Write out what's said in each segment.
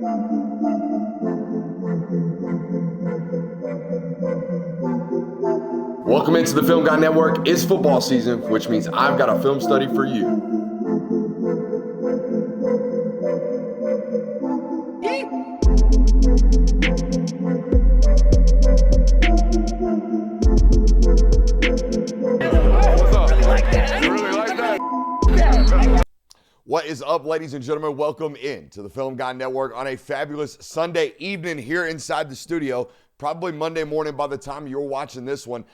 Welcome into the Film Guy Network. It's football season, which means I've got a film study for you. What's up? You really like that? What is up, ladies and gentlemen? Welcome in to the Film Guy Network on a fabulous Sunday evening here inside the studio. Probably Monday morning by the time you're watching this one.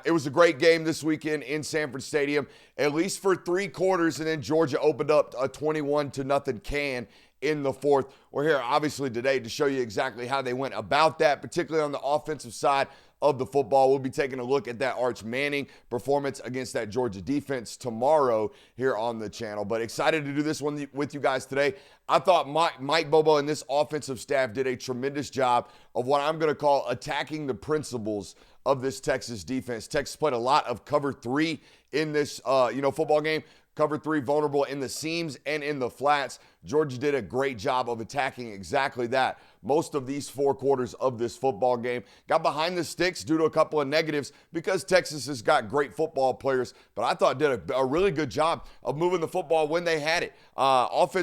It was a great game this weekend in Sanford Stadium, at least for 3 quarters, and then Georgia opened up a 21-0 can in the fourth. We're here obviously today to show you exactly how they went about that, particularly on the offensive side of the football. We'll be taking a look at that Arch Manning performance against that Georgia defense tomorrow here on the channel. But excited to do this one with you guys today. I thought Mike Bobo and this offensive staff did a tremendous job of what I'm going to call attacking the principles of this Texas defense. Texas played a lot of cover 3 in this football game. Cover 3 vulnerable in the seams and in the flats. Georgia did a great job of attacking exactly that most of these 4 quarters of this football game. Got behind the sticks due to a couple of negatives because Texas has got great football players, but I thought did a really good job of moving the football when they had it.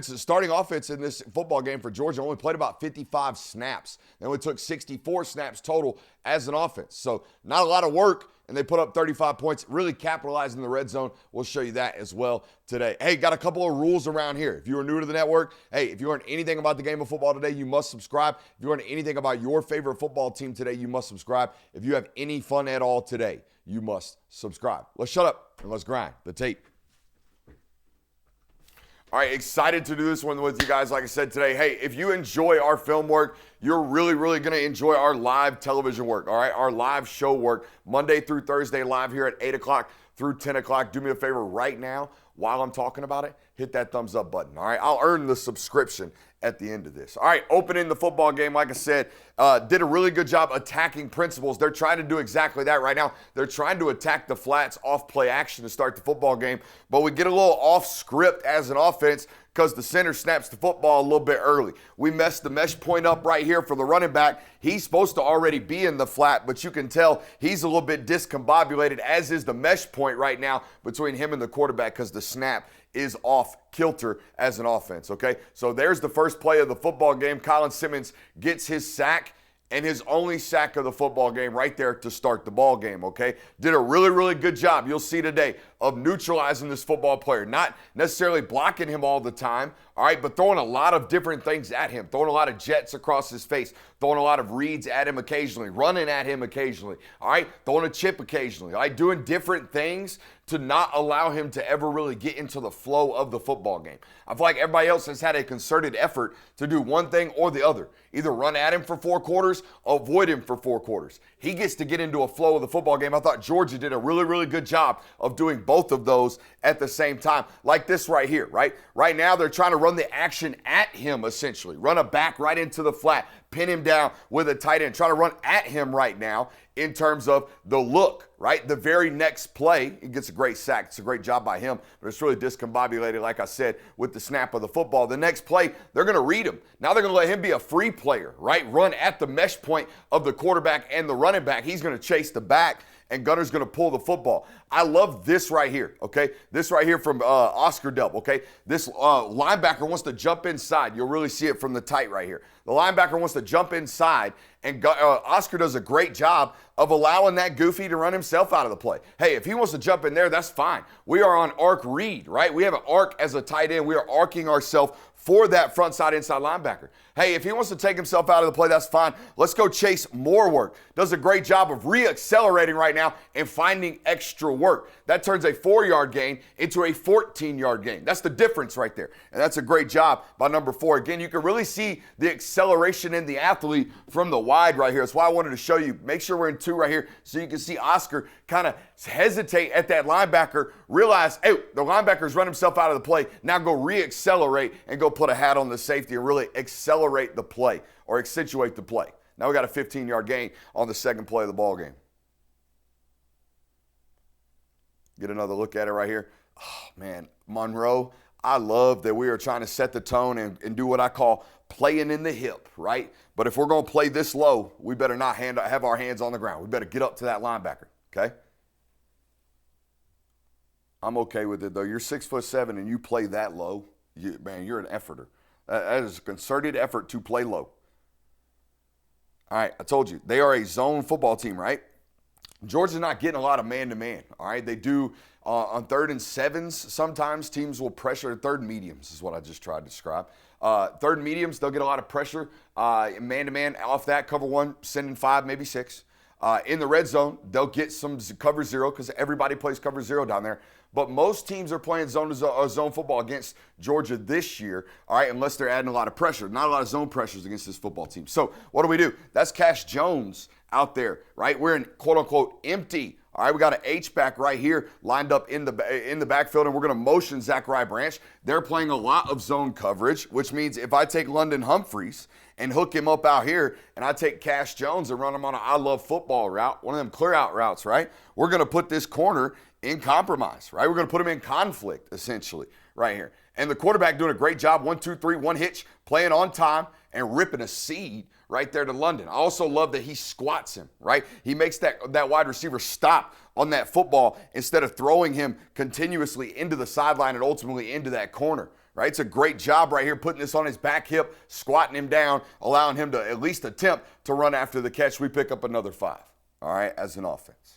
Starting offense in this football game for Georgia only played about 55 snaps. They only took 64 snaps total as an offense. So not a lot of work, and they put up 35 points, really capitalizing the red zone. We'll show you that as well today. Hey, got a couple of rules around here. If you are new to the network, hey, if you learned anything about the game of football today, you must subscribe. If you learned anything about your favorite football team today, you must subscribe. If you have any fun at all today, you must subscribe. Let's shut up and let's grind the tape. All right, excited to do this one with you guys. Like I said today, hey, if you enjoy our film work, you're really going to enjoy our live television work, all right? Our live show work, Monday through Thursday, live here at 8 o'clock through 10 o'clock. Do me a favor right now, while I'm talking about it, hit that thumbs up button, all right? I'll earn the subscription at the end of this. All right, opening the football game, like I said, did a really good job attacking principles. They're trying to do exactly that right now. They're trying to attack the flats off play action to start the football game, but we get a little off script as an offense because the center snaps the football a little bit early. We messed the mesh point up right here for the running back. He's supposed to already be in the flat, but you can tell he's a little bit discombobulated, as is the mesh point right now between him and the quarterback because the snap is off kilter as an offense, okay? So there's the first play of the football game. Colin Simmons gets his sack, and his only sack of the football game right there to start the ball game, okay? Did a really good job, you'll see today, of neutralizing this football player. Not necessarily blocking him all the time, all right, but throwing a lot of different things at him, throwing a lot of jets across his face, throwing a lot of reads at him occasionally, running at him occasionally, all right, throwing a chip occasionally, all right, doing different things to not allow him to ever really get into the flow of the football game. I feel like everybody else has had a concerted effort to do one thing or the other. Either run at him for 4 quarters, avoid him for 4 quarters. He gets to get into a flow of the football game. I thought Georgia did a really good job of doing both of those at the same time. Like this right here, right? Right now they're trying to run the action at him essentially. Run a back right into the flat, pin him down with a tight end. Trying to run at him right now in terms of the look, right? The very next play, he gets a great sack. It's a great job by him, but it's really discombobulated, like I said, with the snap of the football. The next play, they're going to read him. Now they're going to let him be a free player, right? Run at the mesh point of the quarterback and the running back. He's going to chase the back, and Gunner's going to pull the football. I love this right here, okay? This right here from Oscar Delp, okay? This linebacker wants to jump inside. You'll really see it from the tight right here. The linebacker wants to jump inside, and Oscar does a great job of allowing that goofy to run himself out of the play. Hey, if he wants to jump in there, that's fine. We are on arc read, right? We have an arc as a tight end. We are arcing ourselves for that front side inside linebacker. Hey, if he wants to take himself out of the play, that's fine. Let's go chase more work. Does a great job of re-accelerating right now and finding extra work. That turns a 4-yard gain into a 14-yard gain. That's the difference right there. And that's a great job by number 4. Again, you can really see the acceleration in the athlete from the wide right here. That's why I wanted to show you. Make sure we're in 2 right here so you can see Oscar kind of hesitate at that linebacker, realize, hey, the linebacker's run himself out of the play. Now go re-accelerate and go put a hat on the safety and really accelerate the play or accentuate the play. Now we got a 15-yard gain on the second play of the ball game. Get another look at it right here. Oh, man, Monroe, I love that we are trying to set the tone and do what I call playing in the hip, right? But if we're going to play this low, we better not have our hands on the ground. We better get up to that linebacker, okay? I'm okay with it, though. You're 6'7" and you play that low, man, you're an efforter. That is a concerted effort to play low. All right, I told you, they are a zone football team, right? Georgia's not getting a lot of man-to-man, all right? They do on 3rd and 7s, sometimes teams will pressure 3rd and mediums is what I just tried to describe. 3rd and mediums, they'll get a lot of pressure man-to-man off that, cover 1, sending 5, maybe 6. In the red zone, they'll get some cover 0 because everybody plays cover 0 down there. But most teams are playing zone football against Georgia this year, all right, unless they're adding a lot of pressure. Not a lot of zone pressures against this football team. So what do? That's Cash Jones out there, right? We're in quote-unquote empty. All right, we got an H-back right here lined up in the backfield, and we're going to motion Zachariah Branch. They're playing a lot of zone coverage, which means if I take London Humphreys and hook him up out here, and I take Cash Jones and run him on an I Love Football route, one of them clear-out routes, right? We're going to put this corner in compromise, right? We're going to put him in conflict, essentially, right here. And the quarterback doing a great job, 1, 2, 3, one hitch, playing on time and ripping a seed right there to London. I also love that he squats him, right? He makes that wide receiver stop on that football instead of throwing him continuously into the sideline and ultimately into that corner, right? It's a great job right here, putting this on his back hip, squatting him down, allowing him to at least attempt to run after the catch. We pick up another 5, all right, as an offense.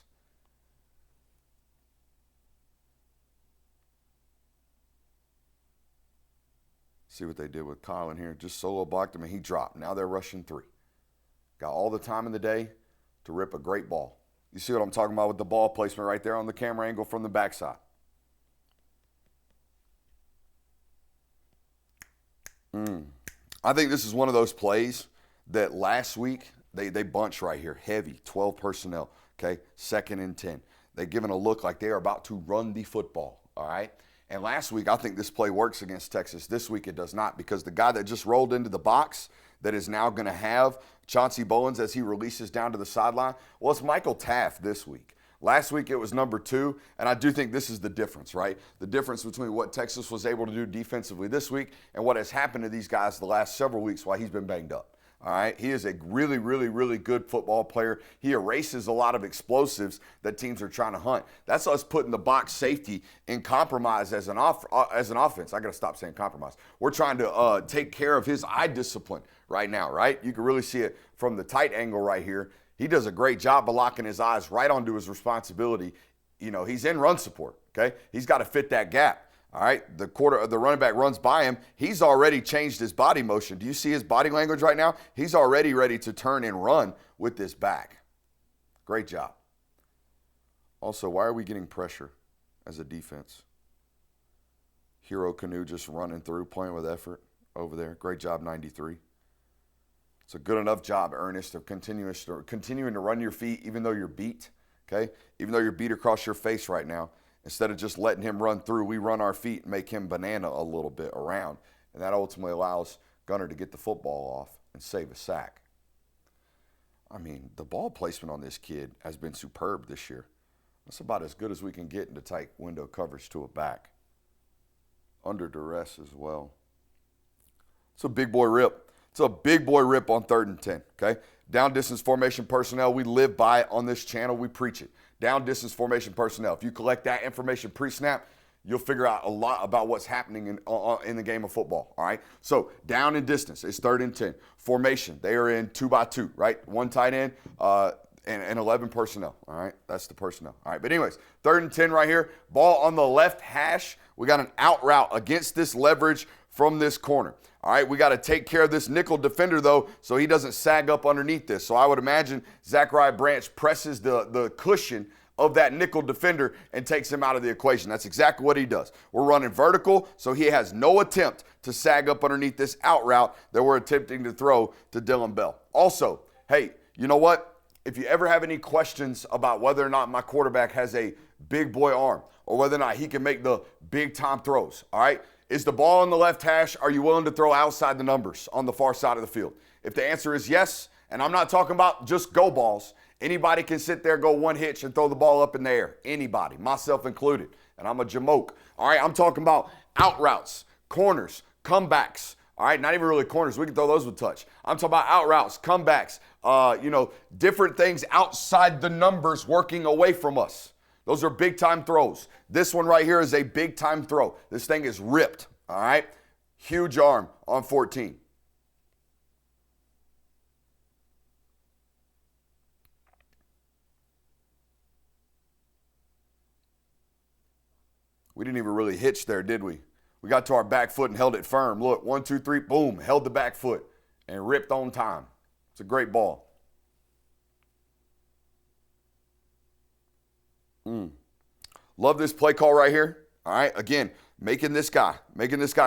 See what they did with Colin here. Just solo blocked him and he dropped. Now they're rushing 3. Got all the time in the day to rip a great ball. You see what I'm talking about with the ball placement right there on the camera angle from the backside. I think this is one of those plays that last week they bunch right here. Heavy, 12 personnel, okay? 2nd and 10. They're giving a look like they are about to run the football, all right? And last week, I think this play works against Texas. This week, it does not because the guy that just rolled into the box that is now going to have Chauncey Bowens as he releases down to the sideline, well, it's Michael Taft this week. Last week, it was number 2, and I do think this is the difference, right? The difference between what Texas was able to do defensively this week and what has happened to these guys the last several weeks while he's been banged up. All right, he is a really, really, really good football player. He erases a lot of explosives that teams are trying to hunt. That's us putting the box safety in compromise as an offense. I got to stop saying compromise. We're trying to take care of his eye discipline right now, right? You can really see it from the tight angle right here. He does a great job of locking his eyes right onto his responsibility. You know, he's in run support, okay? He's got to fit that gap. All right, the running back runs by him. He's already changed his body motion. Do you see his body language right now? He's already ready to turn and run with this back. Great job. Also, why are we getting pressure as a defense? Hero Canoe just running through, playing with effort over there. Great job, 93. It's a good enough job, Ernest, of continuing to run your feet even though you're beat, okay? Even though you're beat across your face right now. Instead of just letting him run through, we run our feet and make him banana a little bit around. And that ultimately allows Gunner to get the football off and save a sack. I mean, the ball placement on this kid has been superb this year. That's about as good as we can get into tight window coverage to a back. Under duress as well. It's a big boy rip. It's a big boy rip on 3rd and 10, okay? Down distance formation personnel, we live by it on this channel. We preach it. Down distance formation personnel. If you collect that information pre-snap, you'll figure out a lot about what's happening in the game of football, all right? So down and distance, it's 3rd and 10. Formation, they are in 2-by-2, right? 1 tight end and 11 personnel, all right? That's the personnel, all right? But anyways, 3rd and 10 right here. Ball on the left hash. We got an out route against this leverage from this corner. All right, we got to take care of this nickel defender, though, so he doesn't sag up underneath this. So I would imagine Zachariah Branch presses the cushion of that nickel defender and takes him out of the equation. That's exactly what he does. We're running vertical, so he has no attempt to sag up underneath this out route that we're attempting to throw to Dylan Bell. Also, hey, you know what? If you ever have any questions about whether or not my quarterback has a big boy arm or whether or not he can make the big time throws, all right? Is the ball on the left hash? Are you willing to throw outside the numbers on the far side of the field? If the answer is yes, and I'm not talking about just go balls, anybody can sit there, go one hitch, and throw the ball up in the air. Anybody, myself included. And I'm a jamoke. All right, I'm talking about out routes, corners, comebacks. All right, not even really corners. We can throw those with touch. I'm talking about out routes, comebacks, different things outside the numbers working away from us. Those are big time throws. This one right here is a big time throw. This thing is ripped. All right, huge arm on 14. We didn't even really hitch there, did we? We got to our back foot and held it firm. Look, 1, 2, 3, boom, held the back foot and ripped on time. It's a great ball. Love this play call right here. All right, again, making this guy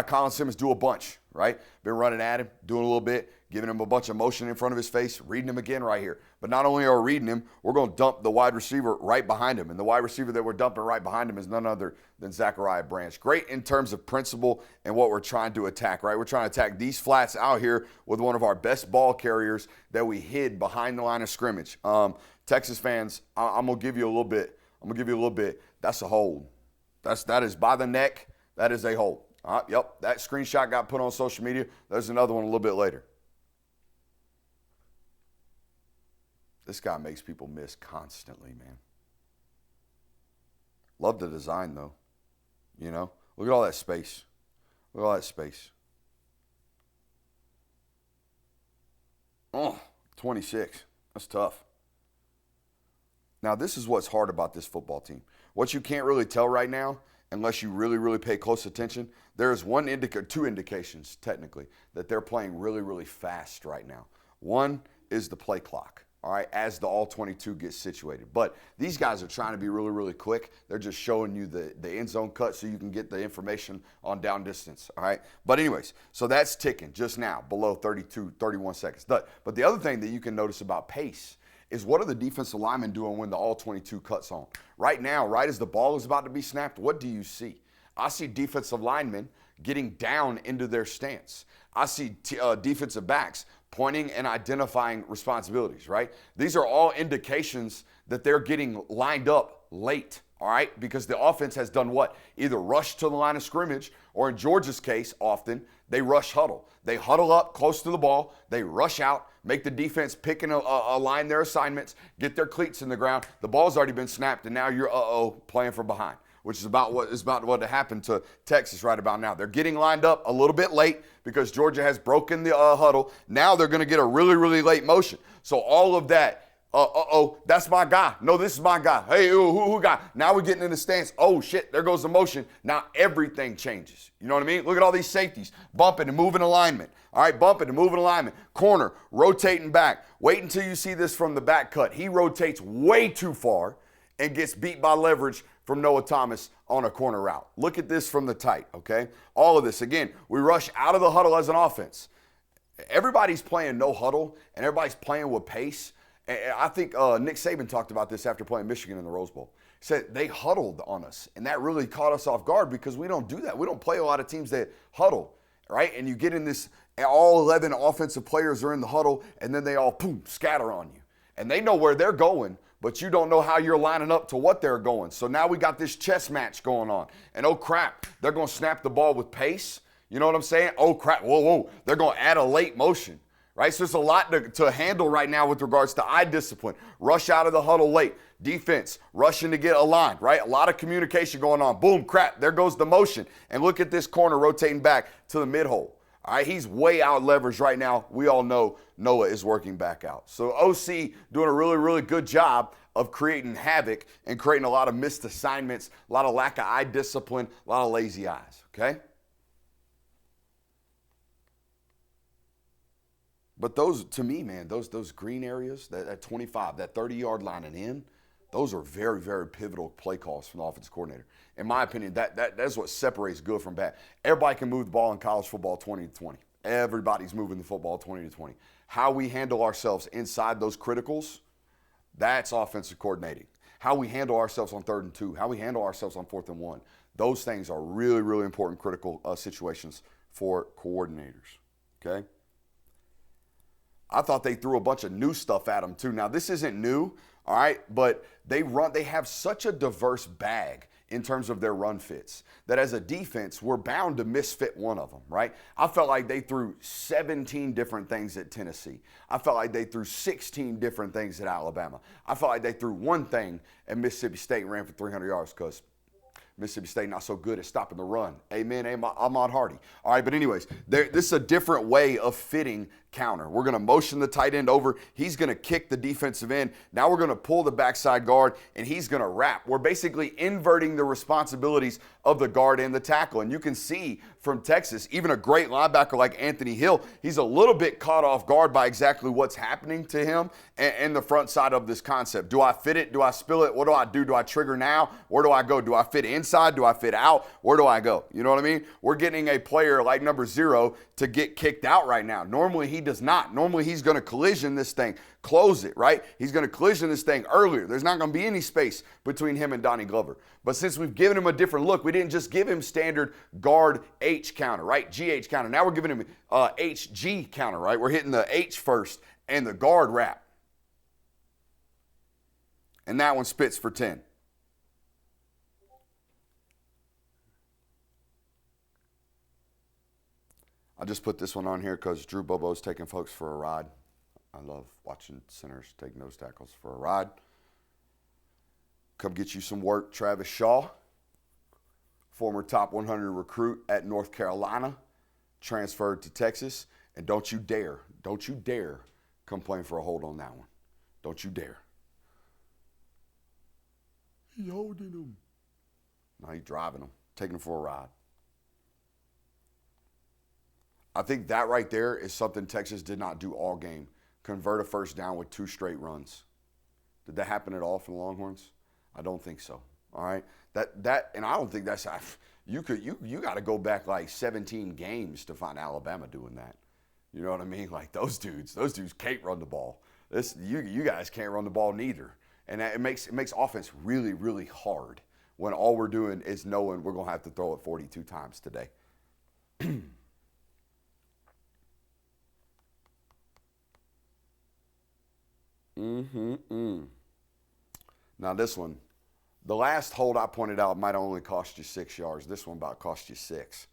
Colin Simmons do a bunch, right? Been running at him, doing a little bit, giving him a bunch of motion in front of his face, reading him again right here. But not only are we reading him, we're going to dump the wide receiver right behind him. And the wide receiver that we're dumping right behind him is none other than Zachariah Branch. Great in terms of principle and what we're trying to attack, right? We're trying to attack these flats out here with one of our best ball carriers that we hid behind the line of scrimmage. Texas fans, I'm going to give you a little bit. That's a hold. That is by the neck. That is a hold. Yep, that screenshot got put on social media. There's another one a little bit later. This guy makes people miss constantly, man. Love the design, though. You know, look at all that space. Look at all that space. Oh, 26. That's tough. Now, this is what's hard about this football team. What you can't really tell right now, unless you really, really pay close attention, there's two indications, technically, that they're playing really, really fast right now. One is the play clock, all right, as the all-22 gets situated. But these guys are trying to be really, really quick. They're just showing you the end zone cut so you can get the information on down distance, all right? But anyways, so that's ticking just now, below 31 seconds. But the other thing that you can notice about pace is what are the defensive linemen doing when the all-22 cuts on? Right now, right as the ball is about to be snapped, what do you see? I see defensive linemen getting down into their stance. I see defensive backs pointing and identifying responsibilities, right? These are all indications that they're getting lined up late, all right? Because the offense has done what? Either rush to the line of scrimmage, or in Georgia's case, often, they rush huddle. They huddle up close to the ball, they rush out, make the defense pick and align their assignments, get their cleats in the ground. The ball's already been snapped, and now you're playing from behind, which is about what happened to Texas right about now. They're getting lined up a little bit late because Georgia has broken the huddle. Now they're going to get a really, really late motion. So all of that, that's my guy. No, this is my guy. Hey, who got? Now we're getting in the stance. Oh, shit, there goes the motion. Now everything changes. You know what I mean? Look at all these safeties. Bumping and moving alignment. All right, bumping and moving alignment. Corner, rotating back. Wait until you see this from the back cut. He rotates way too far and gets beat by leverage from Noah Thomas on a corner route. Look at this from the tight, okay? All of this. Again, we rush out of the huddle as an offense. Everybody's playing no huddle, and everybody's playing with pace. And I think Nick Saban talked about this after playing Michigan in the Rose Bowl. He said they huddled on us, and that really caught us off guard because we don't do that. We don't play a lot of teams that huddle, right? And you get in this, all 11 offensive players are in the huddle, and then they all, boom, scatter on you. And they know where they're going, but you don't know how you're lining up to what they're going. So now we got this chess match going on. And oh, crap, they're going to snap the ball with pace. You know what I'm saying? Oh, crap, whoa. They're going to add a late motion. Right, so there's a lot to handle right now with regards to eye discipline. Rush out of the huddle late. Defense, rushing to get aligned, right? A lot of communication going on. Boom, crap, there goes the motion. And look at this corner rotating back to the mid-hole. All right, he's way out leveraged right now. We all know Noah is working back out. So OC doing a really, really good job of creating havoc and creating a lot of missed assignments, a lot of lack of eye discipline, a lot of lazy eyes, okay? But those, to me, man, those green areas, that 25, that 30-yard line and in, those are very, very pivotal play calls from the offensive coordinator. In my opinion, that's what separates good from bad. Everybody can move the ball in college football 20-20. Everybody's moving the football 20-20. How we handle ourselves inside those criticals, that's offensive coordinating. How we handle ourselves on 3rd and 2, how we handle ourselves on 4th and 1, those things are really, really important critical situations for coordinators, okay? I thought they threw a bunch of new stuff at them too. Now, this isn't new, all right, but they have such a diverse bag in terms of their run fits, that as a defense, we're bound to misfit one of them, right? I felt like they threw 17 different things at Tennessee. I felt like they threw 16 different things at Alabama. I felt like they threw one thing at Mississippi State and ran for 300 yards because Mississippi State not so good at stopping the run. Amen, Ahmad Hardy. All right, but anyways, this is a different way of fitting counter. We're going to motion the tight end over. He's going to kick the defensive end. Now we're going to pull the backside guard, and he's going to wrap. We're basically inverting the responsibilities of the guard and the tackle. And you can see from Texas, even a great linebacker like Anthony Hill, he's a little bit caught off guard by exactly what's happening to him and the front side of this concept. Do I fit it? Do I spill it? What do I do? Do I trigger now? Where do I go? Do I fit inside? Do I fit out? Where do I go? You know what I mean? We're getting a player like number 0 to get kicked out right now. Normally he does not. Normally he's going to collision this thing, close it, right? He's going to collision this thing earlier. There's not going to be any space between him and Donnie Glover. But since we've given him a different look, we didn't just give him standard guard H counter, right? GH counter. Now we're giving him HG counter, right? We're hitting the H first and the guard wrap. And that one spits for 10. I just put this one on here because Drew Bobo's taking folks for a ride. I love watching centers take nose tackles for a ride. Come get you some work, Travis Shaw, former top 100 recruit at North Carolina, transferred to Texas. And don't you dare come playing for a hold on that one. Don't you dare. He's holding him. No, he's driving him, taking him for a ride. I think that right there is something Texas did not do all game. Convert a first down with 2 straight runs. Did that happen at all for the Longhorns? I don't think so. All right. That and I don't think that's you got to go back like 17 games to find Alabama doing that. You know what I mean? Like those dudes can't run the ball. You guys can't run the ball neither. And it makes offense really, really hard when all we're doing is knowing we're going to have to throw it 42 times today. Now this one, the last hold I pointed out might only cost you 6 yards. This one about cost you 6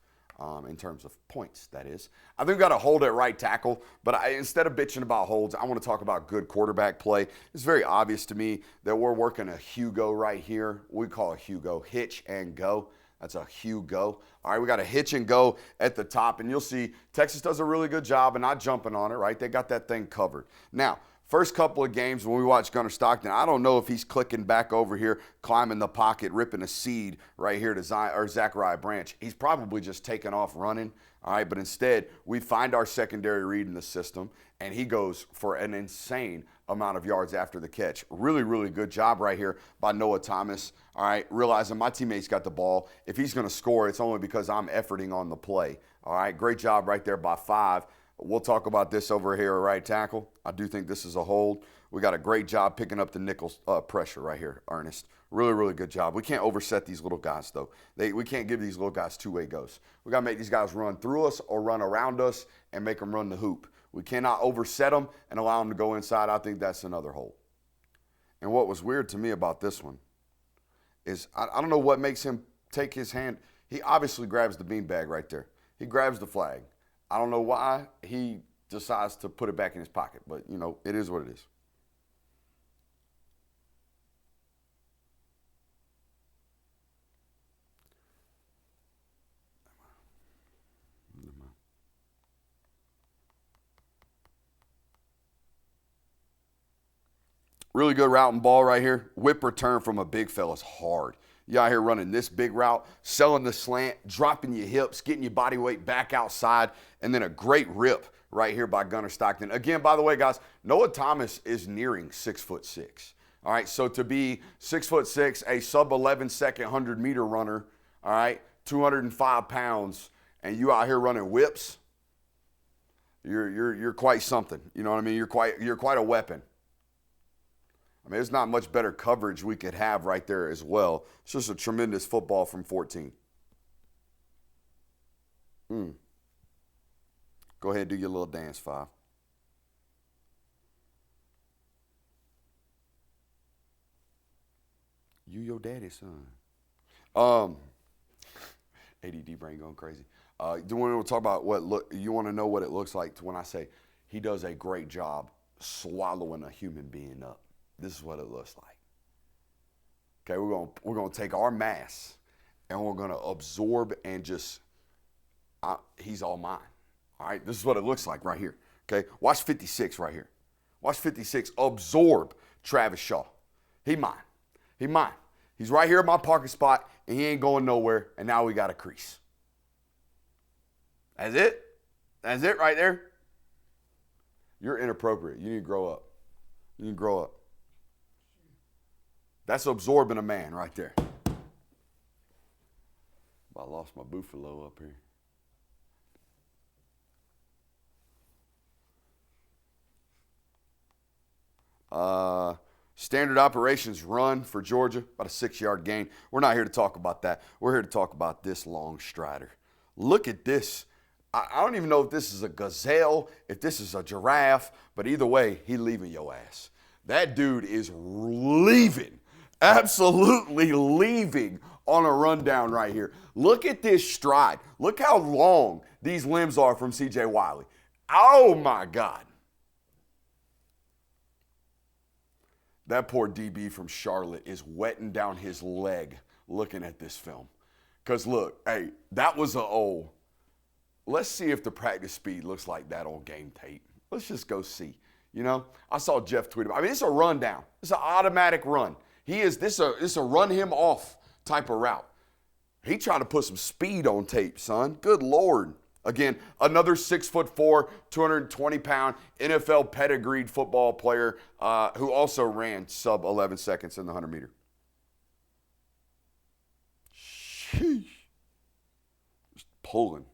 in terms of points, that is. I think we got to hold at right tackle, but instead of bitching about holds, I want to talk about good quarterback play. It's very obvious to me that we're working a Hugo right here. We call it Hugo, hitch and go. That's a Hugo. All right, we got a hitch and go at the top, and you'll see Texas does a really good job of not jumping on it, right? They got that thing covered. Now, first couple of games when we watch Gunnar Stockton, I don't know if he's clicking back over here, climbing the pocket, ripping a seed right here to Zachariah Branch. He's probably just taking off running, all right? But instead, we find our secondary read in the system, and he goes for an insane amount of yards after the catch. Really, really good job right here by Noah Thomas, all right? Realizing my teammate's got the ball. If he's going to score, it's only because I'm efforting on the play, all right? Great job right there by 5. We'll talk about this over here at right tackle. I do think this is a hold. We got a great job picking up the nickel pressure right here, Ernest. Really, really good job. We can't overset these little guys, though. We can't give these little guys two-way goes. We got to make these guys run through us or run around us and make them run the hoop. We cannot overset them and allow them to go inside. I think that's another hold. And what was weird to me about this one is I don't know what makes him take his hand. He obviously grabs the beanbag right there. He grabs the flag. I don't know why he decides to put it back in his pocket, but, you know, it is what it is. Really good route and ball right here. Whip return from a big fella's hard. You out here running this big route, selling the slant, dropping your hips, getting your body weight back outside, and then a great rip right here by Gunnar Stockton. Again, by the way, guys, Noah Thomas is nearing 6'6". All right, so to be 6'6", a sub-11 second 100-meter runner, all right, 205 pounds, and you out here running whips, you're quite something. You know what I mean? You're quite a weapon. I mean, there's not much better coverage we could have right there as well. It's just a tremendous football from 14. Go ahead and do your little dance, 5. You your daddy's son. Um, ADD brain going crazy. Do you want to talk about you want to know what it looks like when I say he does a great job swallowing a human being up? This is what it looks like. Okay, we're gonna take our mass and we're gonna absorb and just he's all mine. All right, this is what it looks like right here. Okay, watch 56 right here. Watch 56 absorb Travis Shaw. He mine. He mine. He's right here at my parking spot and he ain't going nowhere. And now we got a crease. That's it. That's it right there. You're inappropriate. You need to grow up. You need to grow up. That's absorbing a man right there. I lost my buffalo up here. Standard operations run for Georgia, about a 6-yard gain. We're not here to talk about that. We're here to talk about this long strider. Look at this. I don't even know if this is a gazelle, if this is a giraffe, but either way, he leaving your ass. That dude is leaving, absolutely leaving on a rundown right here. Look at this stride. Look how long these limbs are from C.J. Wiley. Oh, my God. That poor DB from Charlotte is wetting down his leg looking at this film. Because, look, hey, that was an old. Let's see if the practice speed looks like that on game tape. Let's just go see. You know, I saw Jeff tweet about it. I mean, it's a rundown. It's an automatic run. This a run him off type of route. He trying to put some speed on tape, son. Good Lord. Again, another 6'4", 220-pound NFL pedigreed football player who also ran sub 11 seconds in the 100-meter. Sheesh. Just pulling.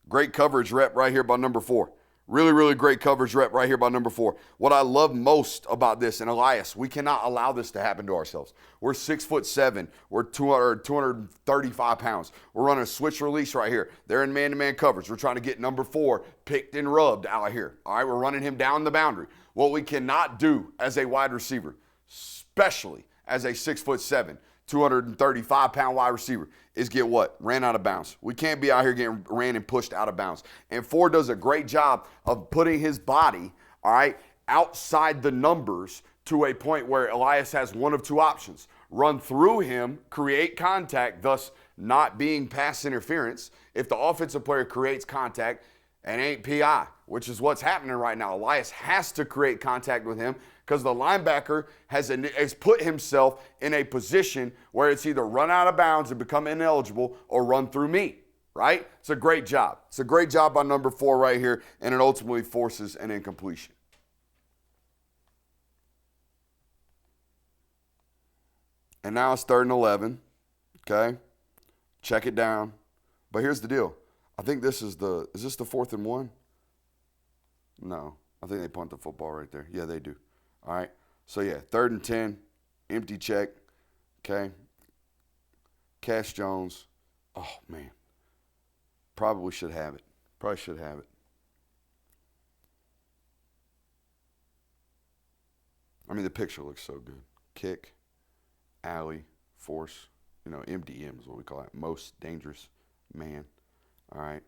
Great coverage rep right here by number 4. Really, really great coverage rep right here by number 4. What I love most about this, and Elias, we cannot allow this to happen to ourselves. We're 6'7". We're 235 pounds. We're running a switch release right here. They're in man-to-man coverage. We're trying to get number 4 picked and rubbed out here. All right, we're running him down the boundary. What we cannot do as a wide receiver, especially as a 6'7", 235-pound wide receiver, is get what? Ran out of bounds. We can't be out here getting ran and pushed out of bounds. And Ford does a great job of putting his body, all right, outside the numbers to a point where Elias has one of two options. Run through him, create contact, thus not being pass interference. If the offensive player creates contact and ain't PI, which is what's happening right now. Elias has to create contact with him because the linebacker has put himself in a position where it's either run out of bounds and become ineligible or run through me, right? It's a great job. It's a great job by number 4 right here, and it ultimately forces an incompletion. And now it's 3rd and 11, okay? Check it down. But here's the deal. I think is this the 4th and 1? No, I think they punt the football right there. Yeah, they do. All right. So, yeah, 3rd and 10, empty check, okay? Cash Jones. Oh, man. Probably should have it. Probably should have it. I mean, the picture looks so good. Kick, alley, force, MDM is what we call it, most dangerous man. All right.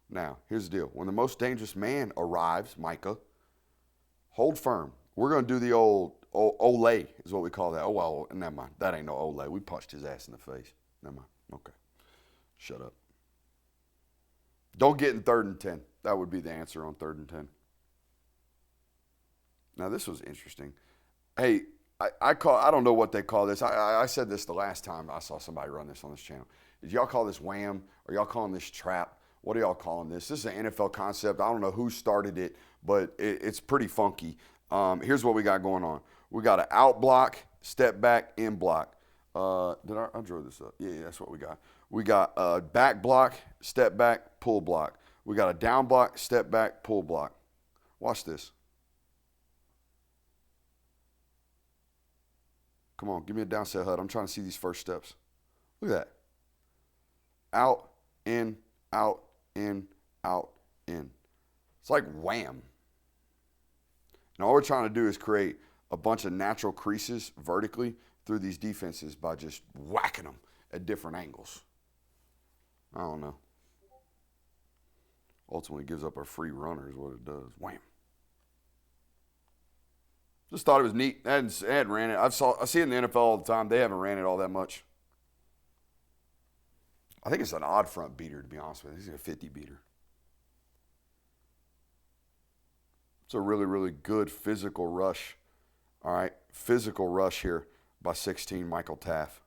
Now, here's the deal. When the most dangerous man arrives, Micah, hold firm. We're going to do the old Olay is what we call that. Oh, well, never mind. That ain't no Olay. We punched his ass in the face. Never mind. Okay. Shut up. Don't get in 3rd and 10. That would be the answer on 3rd and 10. Now, this was interesting. Hey, I don't know what they call this. I said this the last time I saw somebody run this on this channel. Did y'all call this wham? Or y'all calling this trap? What are y'all calling this? This is an NFL concept. I don't know who started it, but it's pretty funky. Here's what we got going on. We got an out block, step back, in block. I drew this up? Yeah, that's what we got. We got a back block, step back, pull block. We got a down block, step back, pull block. Watch this. Come on, give me a downset HUD. I'm trying to see these first steps. Look at that. Out, in, out, in, out, in. It's like wham. And all we're trying to do is create a bunch of natural creases vertically through these defenses by just whacking them at different angles. I don't know. Ultimately gives up our free runner is what it does. Wham. Just thought it was neat. I hadn't ran it. I see it in the NFL all the time. They haven't ran it all that much. I think it's an odd front beater, to be honest with you. It's a 50 beater. It's a really, really good physical rush. All right, physical rush here by 16, Michael Taff.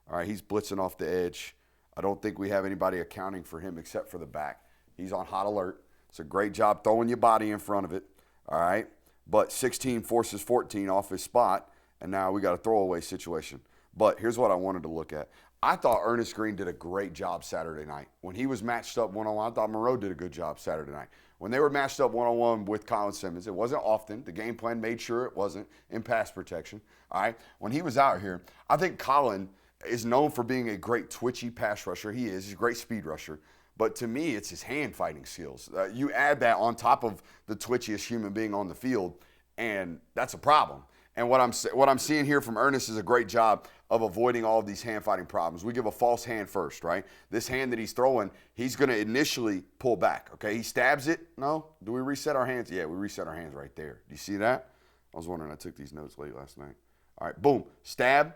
All right, he's blitzing off the edge. I don't think we have anybody accounting for him except for the back. He's on hot alert. It's a great job throwing your body in front of it. All right, but 16 forces 14 off his spot, and now we got a throwaway situation. But here's what I wanted to look at. I thought Ernest Green did a great job Saturday night. When he was matched up one-on-one, I thought Moreau did a good job Saturday night. When they were matched up one-on-one with Colin Simmons, it wasn't often. The game plan made sure it wasn't in pass protection. All right. When he was out here, I think Colin is known for being a great twitchy pass rusher. He is. He's a great speed rusher. But to me, it's his hand fighting skills. You add that on top of the twitchiest human being on the field, and that's a problem. And what I'm seeing here from Ernest is a great job of avoiding all of these hand fighting problems. We give a false hand first, right? This hand that he's throwing, he's going to initially pull back, okay? He stabs it. No? Do we reset our hands? Yeah, we reset our hands right there. Do you see that? I was wondering, I took these notes late last night. All right, boom. Stab,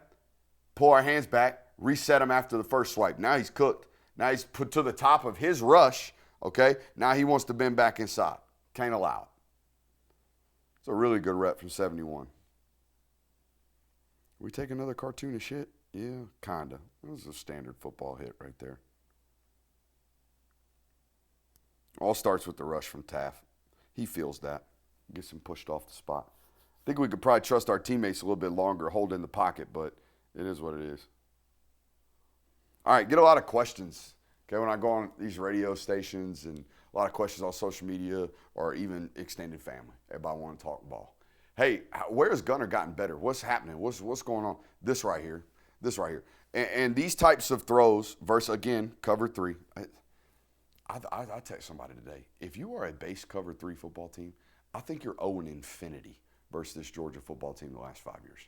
pull our hands back, reset them after the first swipe. Now he's cooked. Now he's put to the top of his rush, okay? Now he wants to bend back inside. Can't allow it. It's a really good rep from 71. We take another cartoonish hit? Yeah, kinda. That was a standard football hit right there. All starts with the rush from Taff. He feels that. Gets him pushed off the spot. I think we could probably trust our teammates a little bit longer, hold in the pocket, but it is what it is. All right, get a lot of questions. Okay, when I go on these radio stations and a lot of questions on social media or even extended family. Everybody want to talk ball. Hey, where's Gunner gotten better? What's happening? What's going on? This right here. And these types of throws versus, again, cover three. I text somebody today, if you are a base cover three football team, I think you're owing infinity versus this Georgia football team the last 5 years.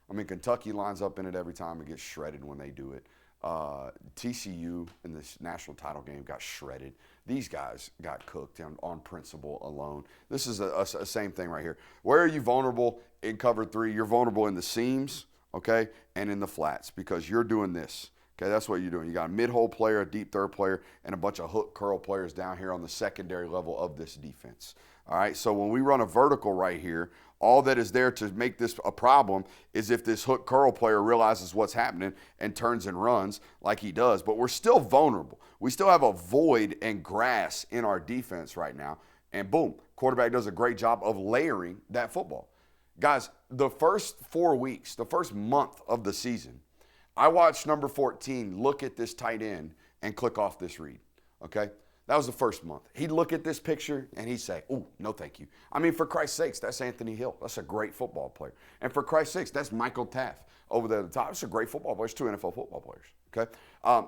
I mean, Kentucky lines up in it every time and gets shredded when they do it. TCU in this national title game got shredded. These guys got cooked on principle alone. This is a same thing right here. Where are you vulnerable in cover three? You're vulnerable in the seams, okay, and in the flats because you're doing this. Okay, that's what you're doing. You got a mid-hole player, a deep third player, and a bunch of hook curl players down here on the secondary level of this defense. All right, so when we run a vertical right here, all that is there to make this a problem is if this hook curl player realizes what's happening and turns and runs like he does. But we're still vulnerable. We still have a void and grass in our defense right now. And boom, quarterback does a great job of layering that football. Guys, the first 4 weeks, the first month of the season, I watched number 14 look at this tight end and click off this read, okay? That was the first month. He'd look at this picture and he'd say, oh, no thank you. I mean, for Christ's sakes, that's Anthony Hill. That's a great football player. And for Christ's sakes, that's Michael Taff over there at the top. That's a great football player. It's two NFL football players, okay?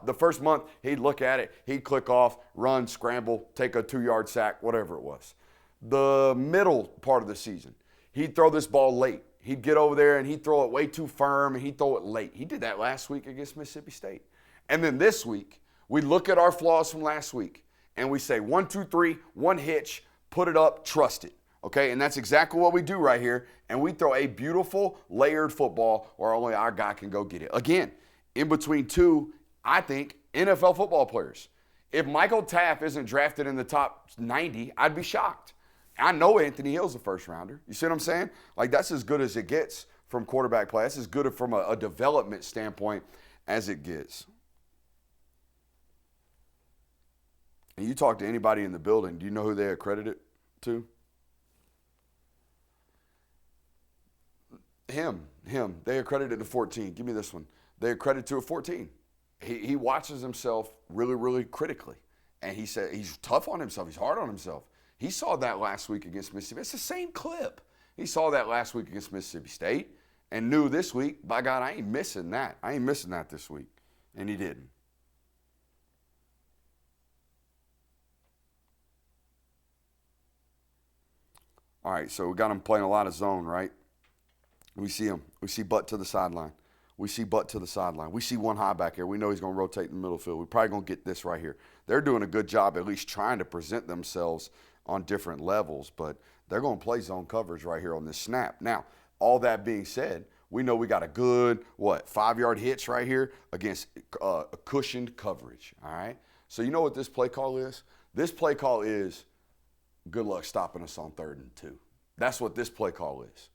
The first month, he'd look at it, he'd click off, run, scramble, take a 2-yard sack, whatever it was. The middle part of the season, he'd throw this ball late. He'd get over there and he'd throw it way too firm and he'd throw it late. He did that last week against Mississippi State. And then this week, we look at our flaws from last week and we say 1, 2, 3, one hitch, put it up, trust it. Okay, and that's exactly what we do right here. And we throw a beautiful layered football where only our guy can go get it. Again, in between two, I think, NFL football players. If Michael Taff isn't drafted in the top 90, I'd be shocked. I know Anthony Hill's a first rounder. You see what I'm saying? Like, that's as good as it gets from quarterback play. That's as good from a development standpoint as it gets. And you talk to anybody in the building, do you know who they accredit it to? Him. They accredit it to 14. Give me this one. They accredit to a 14. He watches himself really, really critically. And he said he's tough on himself. He's hard on himself. He saw that last week against Mississippi. It's the same clip. He saw that last week against Mississippi State and knew this week, by God, I ain't missing that. I ain't missing that this week. And he didn't. All right, so we got him playing a lot of zone, right? We see him. We see butt to the sideline. We see butt to the sideline. We see one high back here. We know he's going to rotate in the middle field. We're probably going to get this right here. They're doing a good job at least trying to present themselves on different levels, but they're going to play zone coverage right here on this snap. Now, all that being said, we know we got a good, 5-yard hitch right here against a cushioned coverage, all right? So you know what this play call is? This play call is good luck stopping us on 3rd and 2. That's what this play call is.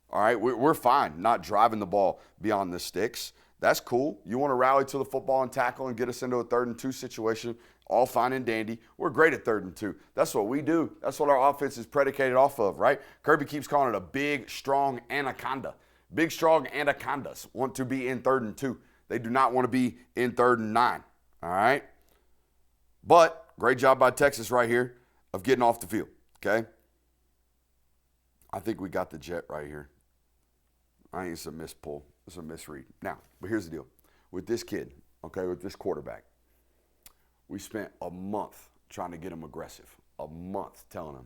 All right, we're fine not driving the ball beyond the sticks. That's cool. You want to rally to the football and tackle and get us into a 3rd and 2 situation, all fine and dandy. We're great at 3rd and 2. That's what we do. That's what our offense is predicated off of, right? Kirby keeps calling it a big, strong anaconda. Big, strong anacondas want to be in 3rd and 2. They do not want to be in 3rd and 9, all right? But great job by Texas right here of getting off the field, okay? I think we got the jet right here. I think it's a mispull. It's a misread. Now, but here's the deal. With this kid, okay, with this quarterback, we spent a month trying to get him aggressive. A month telling him,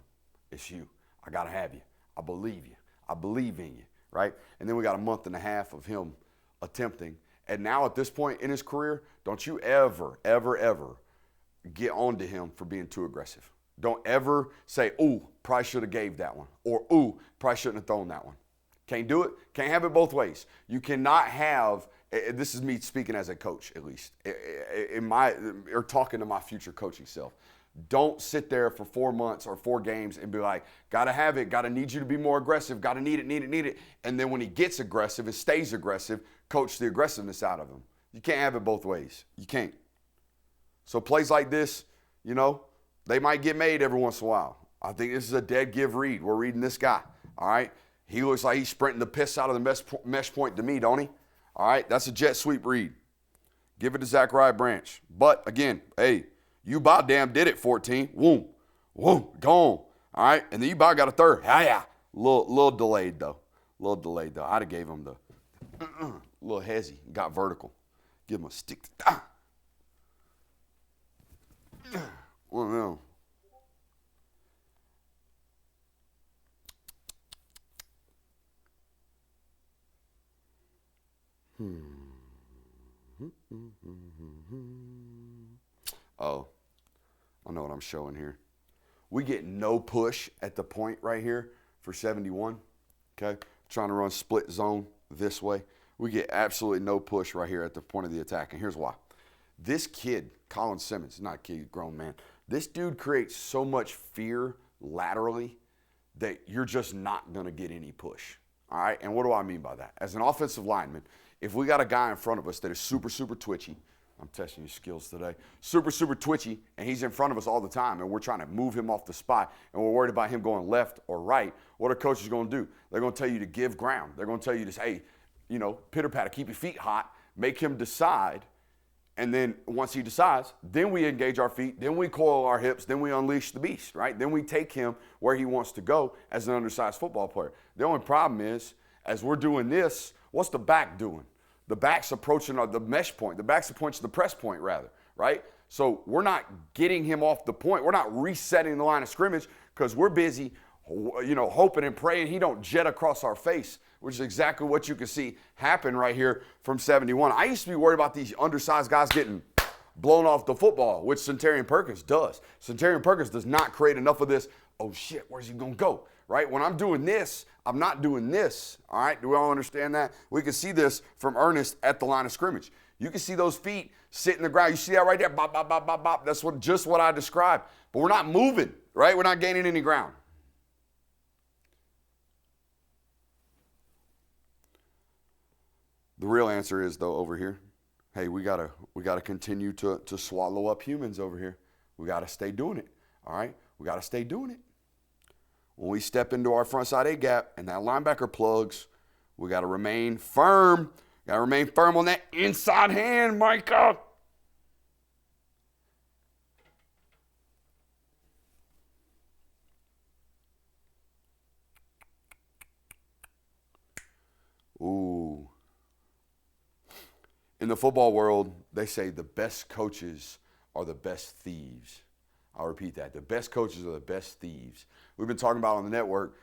it's you. I got to have you. I believe you. I believe in you, right? And then we got a month and a half of him attempting. And now at this point in his career, don't you ever, ever, ever get on to him for being too aggressive. Don't ever say, ooh, probably should have gave that one. Or, ooh, probably shouldn't have thrown that one. Can't do it. Can't have it both ways. You cannot have, this is me speaking as a coach at least, or talking to my future coaching self. Don't sit there for 4 months or 4 games and be like, gotta have it, gotta need you to be more aggressive, gotta need it. And then when he gets aggressive and stays aggressive, coach the aggressiveness out of him. You can't have it both ways. You can't. So plays like this, you know, they might get made every once in a while. I think this is a dead give read. We're reading this guy, all right? He looks like he's sprinting the piss out of the mesh point to me, don't he? All right, that's a jet sweep read. Give it to Zachariah Branch. But, again, hey, you about damn did it, 14. Boom, gone. All right, and then you about got a third. Yeah. Little delayed, though. I'd have gave him the little hezzy, got vertical. Give him a stick. Well, no. Oh, I know what I'm showing here. We get no push at the point right here for 71, okay? Trying to run split zone this way. We get absolutely no push right here at the point of the attack, and here's why. This kid, Colin Simmons, not a kid, grown man, this dude creates so much fear laterally that you're just not going to get any push, all right? And what do I mean by that? As an offensive lineman, if we got a guy in front of us that is super, super twitchy, I'm testing your skills today, super, super twitchy, and he's in front of us all the time, and we're trying to move him off the spot, and we're worried about him going left or right, what are coaches going to do? They're going to tell you to give ground. They're going to tell you to say, hey, you know, pitter-patter, keep your feet hot, make him decide, and then once he decides, then we engage our feet, then we coil our hips, then we unleash the beast, right? Then we take him where he wants to go as an undersized football player. The only problem is, as we're doing this, what's the back doing? The back's approaching the mesh point. The back's approaching the press point, rather, right? So we're not getting him off the point. We're not resetting the line of scrimmage because we're busy, you know, hoping and praying he don't jet across our face, which is exactly what you can see happen right here from 71. I used to be worried about these undersized guys getting blown off the football, which Centarian Perkins does. Centarian Perkins does not create enough of this, oh, shit, where's he going to go? Right? When I'm doing this, I'm not doing this. All right? Do we all understand that? We can see this from Ernest at the line of scrimmage. You can see those feet sit in the ground. You see that right there? Bop, bop, bop, bop, bop. That's just what I described. But we're not moving, right? We're not gaining any ground. The real answer is, though, over here, hey, we gotta continue to swallow up humans over here. We got to stay doing it, all right? We got to stay doing it. When we step into our front side A gap and that linebacker plugs, we got to remain firm. Got to remain firm on that inside hand, Micah. Ooh. In the football world, they say the best coaches are the best thieves. I'll repeat that. The best coaches are the best thieves. We've been talking about on the network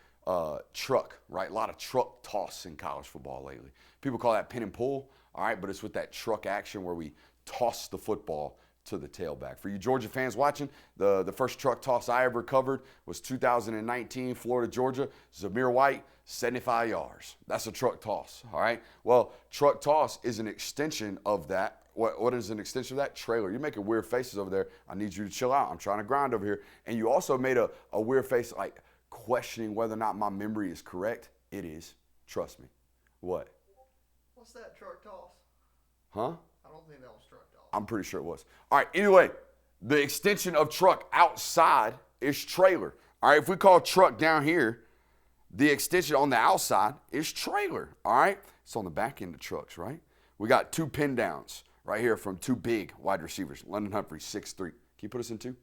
truck, right? A lot of truck toss in college football lately. People call that pin and pull. all right? But it's with that truck action where we toss the football to the tailback. For you Georgia fans watching, the first truck toss I ever covered was 2019, Florida, Georgia. Zamir White, 75 yards. That's a truck toss, all right? Well, truck toss is an extension of that. What is an extension of that? Trailer. You're making weird faces over there. I need you to chill out. I'm trying to grind over here. And you also made a weird face like questioning whether or not my memory is correct. It is. Trust me. What? What's that truck toss? Huh? I don't think that was truck toss. I'm pretty sure it was. All right, anyway, the extension of truck outside is trailer. All right, if we call truck down here, the extension on the outside is trailer. All right? It's on the back end of trucks, right? We got 2 pin downs right here from 2 big wide receivers. London Humphrey, 6'3". Can you put us in 2?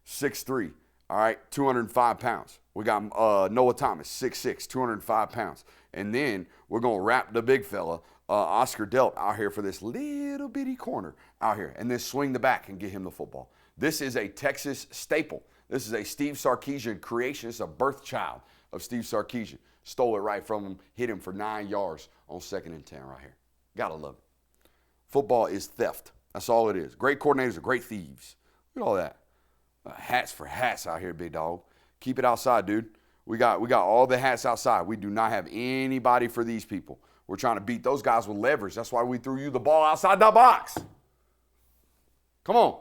6'3". All right, 205 pounds. We got Noah Thomas, 6'6", 205 pounds. And then we're going to wrap the big fella, Oscar Delp, out here for this little bitty corner out here. And then swing the back and get him the football. This is a Texas staple. This is a Steve Sarkisian creation. It's a birth child of Steve Sarkisian. Stole it right from him, hit him for 9 yards on 2nd and 10 right here. Gotta love it. Football is theft. That's all it is. Great coordinators are great thieves. Look at all that. Hats for hats out here, big dog. Keep it outside, dude. We got all the hats outside. We do not have anybody for these people. We're trying to beat those guys with leverage. That's why we threw you the ball outside the box. Come on.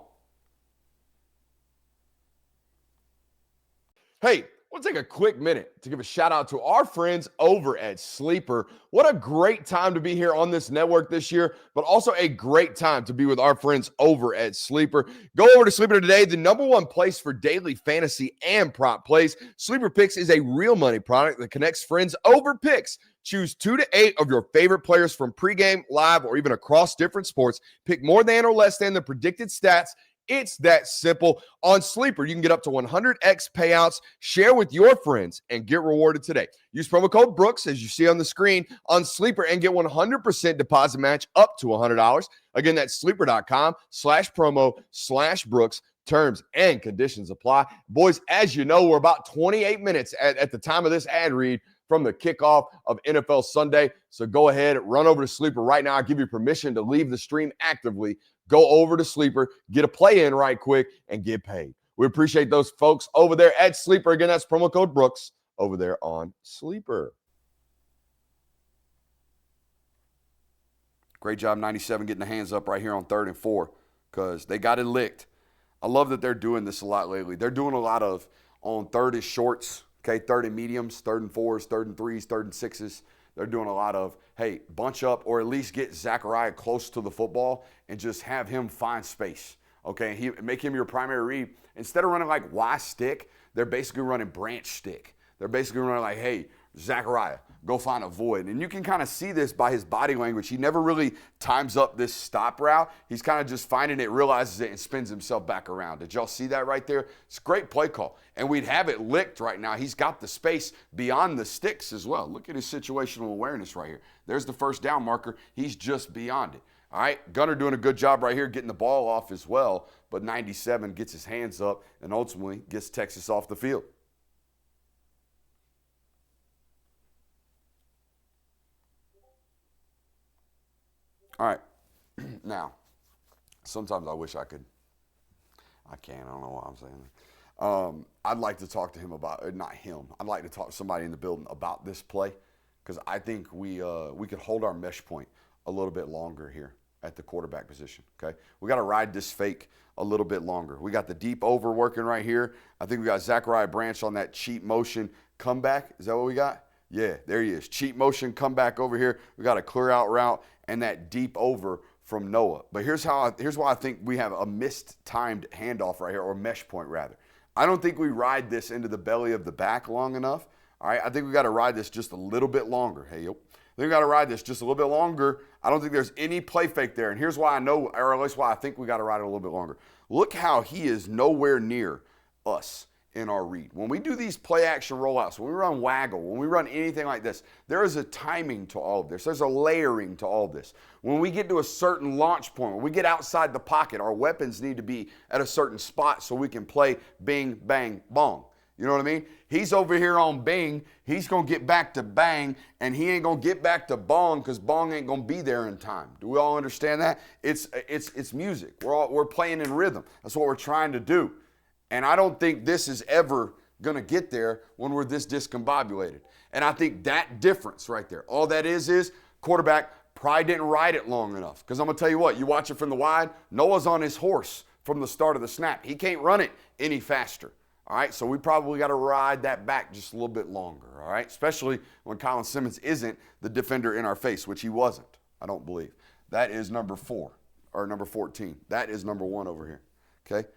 Hey, I want to take a quick minute to give a shout out to our friends over at Sleeper. What a great time to be here on this network this year, but also a great time to be with our friends over at Sleeper. Go over to Sleeper today, the #1 place for daily fantasy and prop plays. Sleeper Picks is a real money product that connects friends over picks. Choose 2 to 8 of your favorite players from pregame, live, or even across different sports. Pick more than or less than the predicted stats. It's that simple. On Sleeper, you can get up to 100x payouts. Share with your friends and get rewarded today. Use promo code Brooks, as you see on the screen, on Sleeper and get 100% deposit match up to $100. Again, that's sleeper.com/promo/Brooks. Terms and conditions apply. Boys, as you know, we're about 28 minutes at the time of this ad read from the kickoff of NFL Sunday. So go ahead, run over to Sleeper right now. I'll give you permission to leave the stream actively. Go over to Sleeper, get a play in right quick, and get paid. We appreciate those folks over there at Sleeper. Again, that's promo code Brooks over there on Sleeper. Great job, 97, getting the hands up right here on 3rd and 4 because they got it licked. I love that they're doing this a lot lately. They're doing a lot of on 3rd and shorts, okay, 3rd and mediums, 3rd and 4s, 3rd and 3s, 3rd and 6s. They're doing a lot of, hey, bunch up or at least get Zachariah close to the football and just have him find space, okay? Make him your primary read. Instead of running like Y stick, they're basically running branch stick. They're basically running like, hey, Zachariah, go find a void. And you can kind of see this by his body language. He never really times up this stop route. He's kind of just finding it, realizes it, and spins himself back around. Did y'all see that right there? It's a great play call. And we'd have it licked right now. He's got the space beyond the sticks as well. Look at his situational awareness right here. There's the first down marker. He's just beyond it. All right, Gunner doing a good job right here getting the ball off as well. But 97 gets his hands up and ultimately gets Texas off the field. All right, now, sometimes I wish I could. I can't. I don't know why I'm saying that. I'd like to talk to him about, not him. I'd like to talk to somebody in the building about this play because I think we could hold our mesh point a little bit longer here at the quarterback position, okay? We got to ride this fake a little bit longer. We got the deep over working right here. I think we got Zachariah Branch on that cheat motion comeback. Is that what we got? Yeah, there he is. Cheat motion comeback over here. We got a clear out route and that deep over from Noah. But here's why I think we have a mistimed handoff right here, or mesh point rather. I don't think we ride this into the belly of the back long enough. All right, I think we got to ride this just a little bit longer. Hey, yo. I think we got to ride this just a little bit longer. I don't think there's any play fake there. And here's why I know, or at least why I think we got to ride it a little bit longer. Look how he is nowhere near us in our read. When we do these play action rollouts, when we run waggle, when we run anything like this, there is a timing to all of this. There's a layering to all of this. When we get to a certain launch point, when we get outside the pocket, our weapons need to be at a certain spot so we can play bing, bang, bong. You know what I mean? He's over here on Bing. He's going to get back to bang, and he ain't going to get back to bong because bong ain't going to be there in time. Do we all understand that? It's music. We're playing in rhythm. That's what we're trying to do. And I don't think this is ever going to get there when we're this discombobulated. And I think that difference right there, all that is quarterback probably didn't ride it long enough. Because I'm going to tell you what, you watch it from the wide, Noah's on his horse from the start of the snap. He can't run it any faster. All right, so we probably got to ride that back just a little bit longer, all right? Especially when Colin Simmons isn't the defender in our face, which he wasn't, I don't believe. That is number 4, or number 14. That is number 1 over here, okay?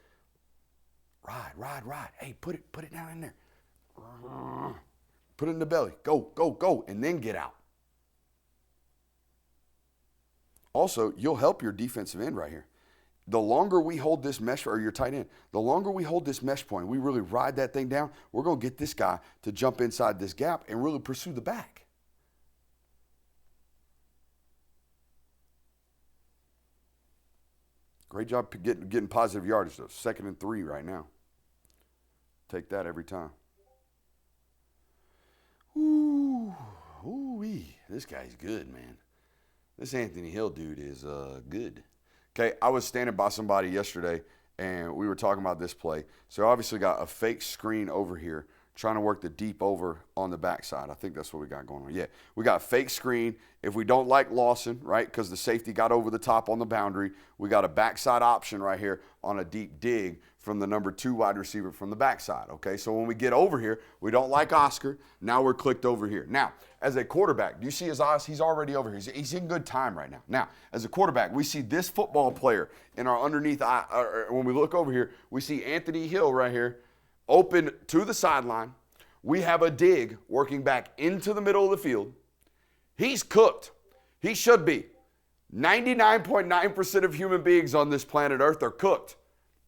Ride. Hey, put it down in there. Put it in the belly. Go, and then get out. Also, you'll help your defensive end right here. The longer we hold this mesh, or your tight end, the longer we hold this mesh point, we really ride that thing down, we're going to get this guy to jump inside this gap and really pursue the back. Great job getting positive yardage, though. 2nd and 3 right now. Take that every time. Ooh-wee. This guy's good, man. This Anthony Hill dude is good. Okay, I was standing by somebody yesterday, and we were talking about this play. So obviously got a fake screen over here, trying to work the deep over on the backside. I think that's what we got going on. Yeah, we got a fake screen. If we don't like Lawson, right, because the safety got over the top on the boundary, we got a backside option right here on a deep dig from the number 2 wide receiver from the backside, okay? So when we get over here, we don't like Oscar. Now we're clicked over here. Now, as a quarterback, do you see his eyes? He's already over here. He's in good time right now. Now, as a quarterback, we see this football player in our underneath eye. When we look over here, we see Anthony Hill right here open to the sideline. We have a dig working back into the middle of the field. He's cooked. He should be. 99.9% of human beings on this planet Earth are cooked.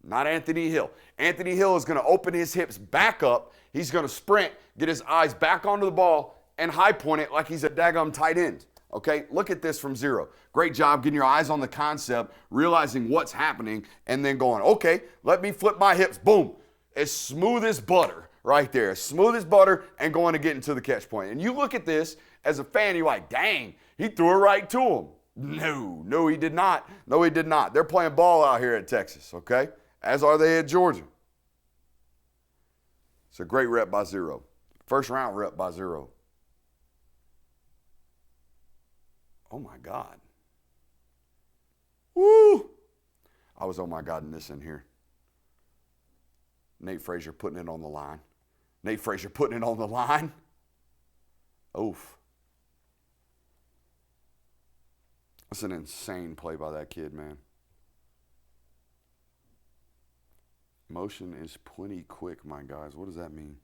Not Anthony Hill. Anthony Hill is going to open his hips back up. He's going to sprint, get his eyes back onto the ball, and high point it like he's a daggum tight end. Okay, look at this from 0. Great job getting your eyes on the concept, realizing what's happening, and then going, okay, let me flip my hips. Boom. As smooth as butter right there. As smooth as butter and going to get into the catch point. And you look at this as a fan, you're like, dang, he threw it right to him. No, he did not. No, he did not. They're playing ball out here at Texas, okay? As are they at Georgia. It's a great rep by 0. First round rep by 0. Oh, my God. Woo! I was, oh, my God, in this in here. Nate Frazier putting it on the line. Nate Frazier putting it on the line. Oof. That's an insane play by that kid, man. Motion is plenty quick, my guys. What does that mean?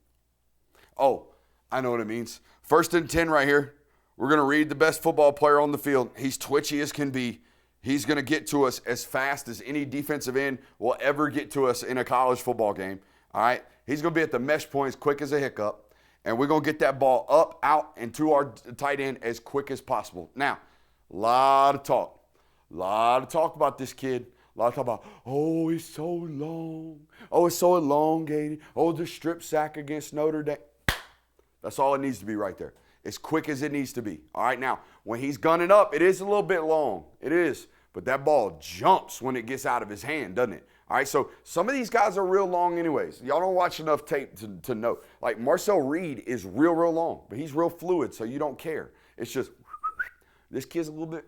Oh, I know what it means. 1st and 10 right here. We're going to read the best football player on the field. He's twitchy as can be. He's going to get to us as fast as any defensive end will ever get to us in a college football game. All right? He's going to be at the mesh point as quick as a hiccup. And we're going to get that ball up, out, and to our tight end as quick as possible. Now, a lot of talk. A lot of talk about this kid. A lot of talk about, oh, it's so long. Oh, it's so elongated. Oh, the strip sack against Notre Dame. That's all it needs to be right there. As quick as it needs to be. All right, now, when he's gunning up, it is a little bit long. It is. But that ball jumps when it gets out of his hand, doesn't it? All right, so some of these guys are real long anyways. Y'all don't watch enough tape to know. Like Marcel Reed is real long, but he's real fluid, so you don't care. It's just, this kid's a little bit,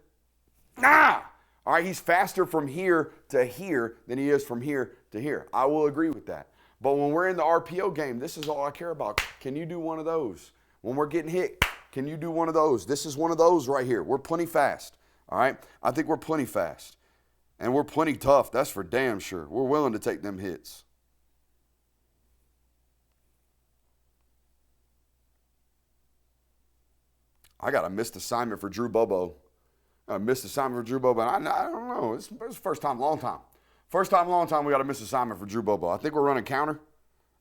all right, he's faster from here to here than he is from here to here. I will agree with that. But when we're in the RPO game, this is all I care about. Can you do one of those? When we're getting hit, can you do one of those? This is one of those right here. We're plenty fast, all right? I think we're plenty fast. And we're plenty tough, that's for damn sure. We're willing to take them hits. I got a missed assignment for Drew Bobo. I missed assignment for Drew Bobo. I don't know. It's the first time, long time. First time, long time we got a missed assignment for Drew Bobo. I think we're running counter.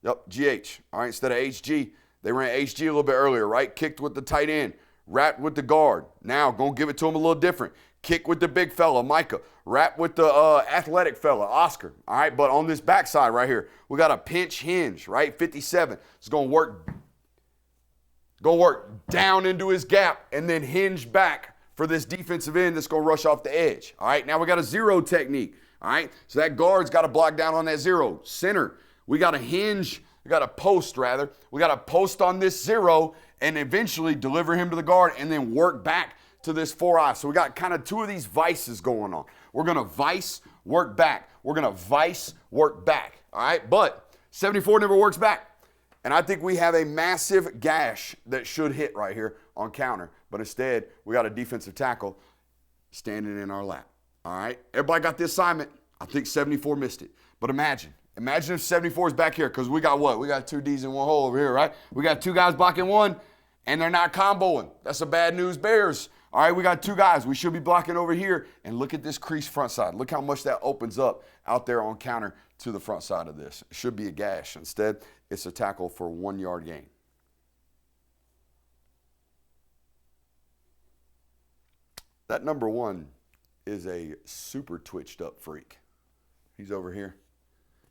Yep, GH. All right, instead of HG. They ran HG a little bit earlier, right? Kicked with the tight end. Wrapped with the guard. Now, going to give it to him a little different. Kick with the big fella, Micah. Wrap with the athletic fella, Oscar. All right, but on this backside right here, we got a pinch hinge, right? 57. It's going to work down into his gap and then hinge back for this defensive end that's going to rush off the edge. All right, now we got a zero technique. All right, so that guard's got to block down on that zero. Center, we got a hinge, we got a post rather. We got to post on this zero and eventually deliver him to the guard and then work back to this 4-eye. So we got kind of two of these vices going on. We're going to vice, work back. We're going to vice, work back. All right, but 74 never works back. And I think we have a massive gash that should hit right here on counter. But instead, we got a defensive tackle standing in our lap. All right, everybody got the assignment. I think 74 missed it. But imagine if 74 is back here, because we got what? We got 2 Ds in one hole over here, right? We got 2 guys blocking one, and they're not comboing. That's a bad news Bears. All right, we got 2 guys. We should be blocking over here. And look at this crease front side. Look how much that opens up out there on counter to the front side of this. It should be a gash. Instead, it's a tackle for 1 yard gain. That number 1 is a super twitched up freak. He's over here.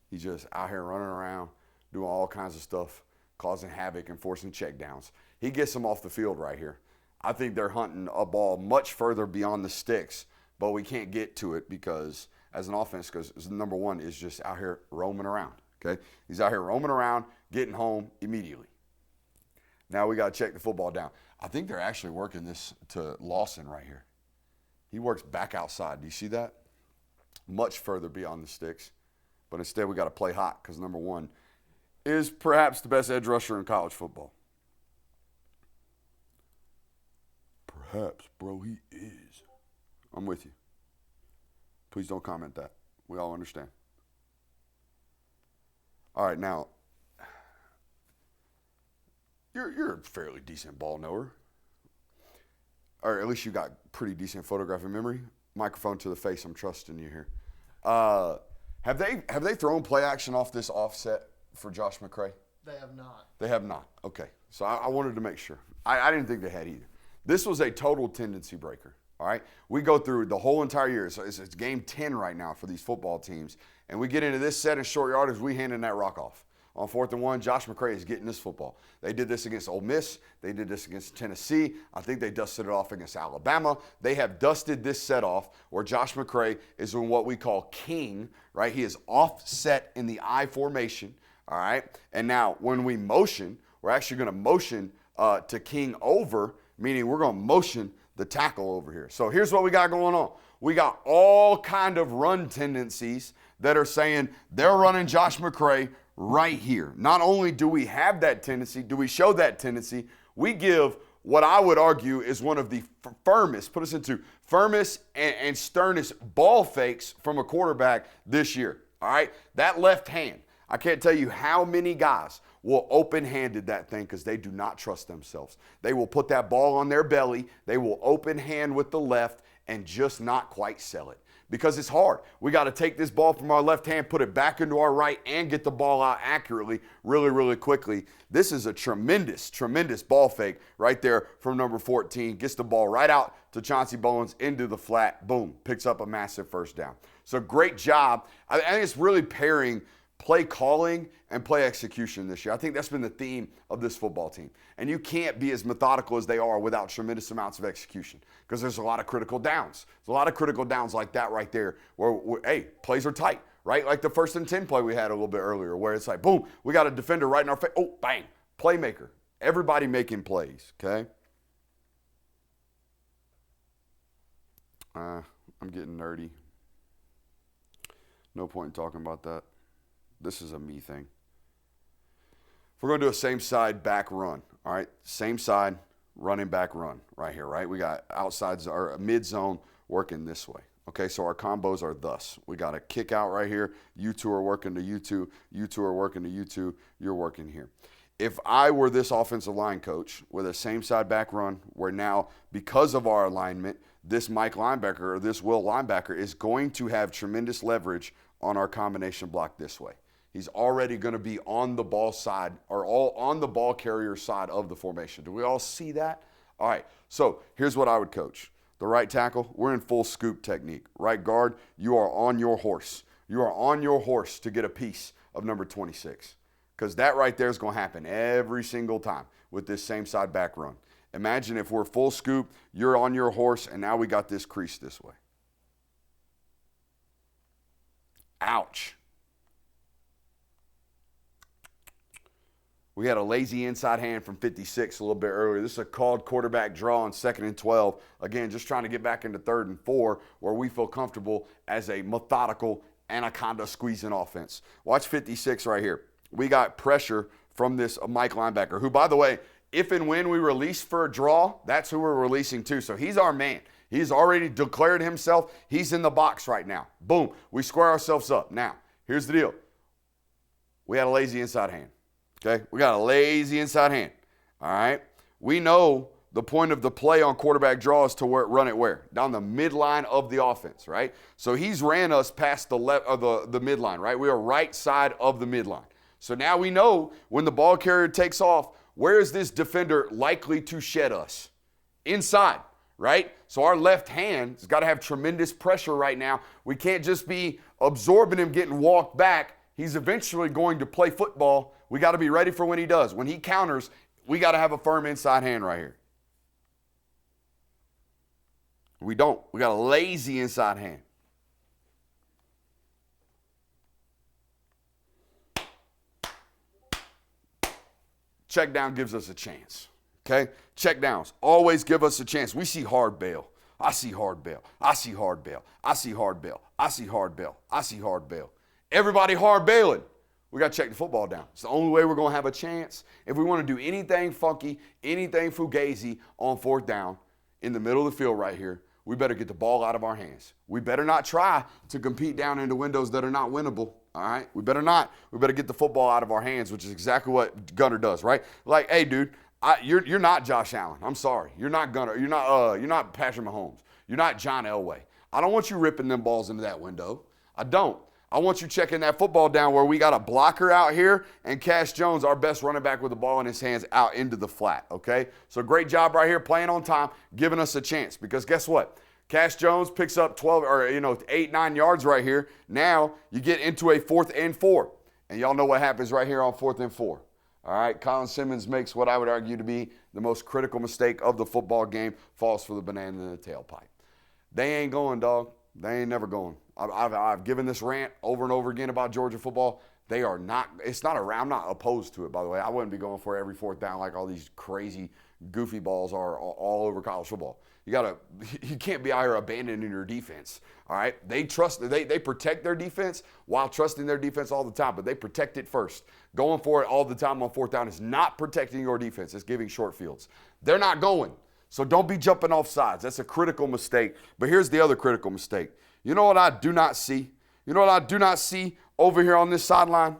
He's just out here running around, doing all kinds of stuff, causing havoc and forcing checkdowns. He gets them off the field right here. I think they're hunting a ball much further beyond the sticks, but we can't get to it because as an offense, because number 1 is just out here roaming around, okay? He's out here roaming around, getting home immediately. Now we got to check the football down. I think they're actually working this to Lawson right here. He works back outside. Do you see that? Much further beyond the sticks. But instead we got to play hot because number 1 is perhaps the best edge rusher in college football. Perhaps, bro, he is. I'm with you. Please don't comment that. We all understand. All right, now, you're a fairly decent ball knower. Or at least you got pretty decent photographic memory. Microphone to the face, I'm trusting you here. Have they thrown play action off this offset for Josh McCray? They have not. They have not. Okay. So I wanted to make sure. I didn't think they had either. This was a total tendency breaker. All right. We go through the whole entire year. So it's game 10 right now for these football teams. And we get into this set of short yardage, we handing that rock off. On 4th and 1, Josh McCray is getting this football. They did this against Ole Miss. They did this against Tennessee. I think they dusted it off against Alabama. They have dusted this set off where Josh McCray is in what we call king, right? He is offset in the I formation, all right? And now when we motion, we're actually going to motion to king over, meaning we're going to motion the tackle over here. So here's what we got going on. We got all kind of run tendencies that are saying they're running Josh McCray right here. Not only do we have that tendency, do we show that tendency, we give what I would argue is one of the firmest, put us into firmest and sternest ball fakes from a quarterback this year. All right, that left hand. I can't tell you how many guys will open-handed that thing because they do not trust themselves. They will put that ball on their belly. They will open hand with the left and just not quite sell it. Because it's hard. We got to take this ball from our left hand, put it back into our right, and get the ball out accurately really, really quickly. This is a tremendous, tremendous ball fake right there from number 14. Gets the ball right out to Chauncey Bowens into the flat. Boom. Picks up a massive first down. So great job. I think it's really pairing play calling and play execution this year. I think that's been the theme of this football team. And you can't be as methodical as they are without tremendous amounts of execution because there's a lot of critical downs. There's a lot of critical downs like that right there where hey, plays are tight, right? Like the 1st and 10 play we had a little bit earlier where it's like, boom, we got a defender right in our face. Oh, bang, playmaker. Everybody making plays, okay? I'm getting nerdy. No point in talking about that. This is a me thing. We're going to do a same side back run, all right? Same side, running back run right here, right? We got outside or mid zone working this way. Okay, so our combos are thus. We got a kick out right here. You two are working to you two. You two are working to you two. You're working here. If I were this offensive line coach with a same side back run, where now because of our alignment, this Mike linebacker or this Will linebacker is going to have tremendous leverage on our combination block this way. He's already going to be on the ball side or all on the ball carrier side of the formation. Do we all see that? All right, so here's what I would coach. the right tackle, we're in full scoop technique. Right guard, you are on your horse. You are on your horse to get a piece of number 26. Because that right there is going to happen every single time with this same side back run. Imagine if we're full scoop, you're on your horse, and now we got this crease this way. Ouch. We had a lazy inside hand from 56 a little bit earlier. This is a called quarterback draw on 2nd and 12. Again, just trying to get back into 3rd and 4 where we feel comfortable as a methodical anaconda squeezing offense. Watch 56 right here. We got pressure from this Mike linebacker, who, by the way, if and when we release for a draw, that's who we're releasing to. So he's our man. He's already declared himself. He's in the box right now. Boom. We square ourselves up. Now, here's the deal. We had a lazy inside hand. Okay, we got a lazy inside hand. All right, we know the point of the play on quarterback draw is to run it where? Down the midline of the offense, right? So he's ran us past the left of the midline, right? We are right side of the midline. So now we know when the ball carrier takes off, where is this defender likely to shed us? Inside, right? So our left hand has got to have tremendous pressure right now. We can't just be absorbing him getting walked back. He's eventually going to play football. We got to be ready for when he does. When he counters, we got to have a firm inside hand right here. We don't. We got a lazy inside hand. Check down gives us a chance. Okay? Check downs always give us a chance. We see hard bail. I see hard bail. I see hard bail. I see hard bail. I see hard bail. I see hard bail. Everybody hard bailing. We got to check the football down. It's the only way we're going to have a chance. If we want to do anything funky, anything fugazi on 4th down in the middle of the field right here, we better get the ball out of our hands. We better not try to compete down into windows that are not winnable. All right? We better not. We better get the football out of our hands, which is exactly what Gunner does, right? Like, hey, dude, you're not Josh Allen. I'm sorry. You're not Gunner. You're not Patrick Mahomes. You're not John Elway. I don't want you ripping them balls into that window. I don't. I want you checking that football down where we got a blocker out here and Cash Jones, our best running back with the ball in his hands, out into the flat, okay? So great job right here playing on time, giving us a chance. Because guess what? Cash Jones picks up 8, 9 yards right here. Now you get into a 4th and 4. And y'all know what happens right here on 4th and 4. All right, Colin Simmons makes what I would argue to be the most critical mistake of the football game, falls for the banana in the tailpipe. They ain't going, dog. They ain't never going. I've given this rant over and over again about Georgia football. They are not, it's not around, I'm not opposed to it, by the way. I wouldn't be going for every 4th down like all these crazy goofy balls are all over college football. You can't be out here abandoning your defense, all right? They protect their defense while trusting their defense all the time, but they protect it first. Going for it all the time on 4th down is not protecting your defense. It's giving short fields. They're not going. So don't be jumping off sides. That's a critical mistake. But here's the other critical mistake. You know what I do not see? You know what I do not see over here on this sideline?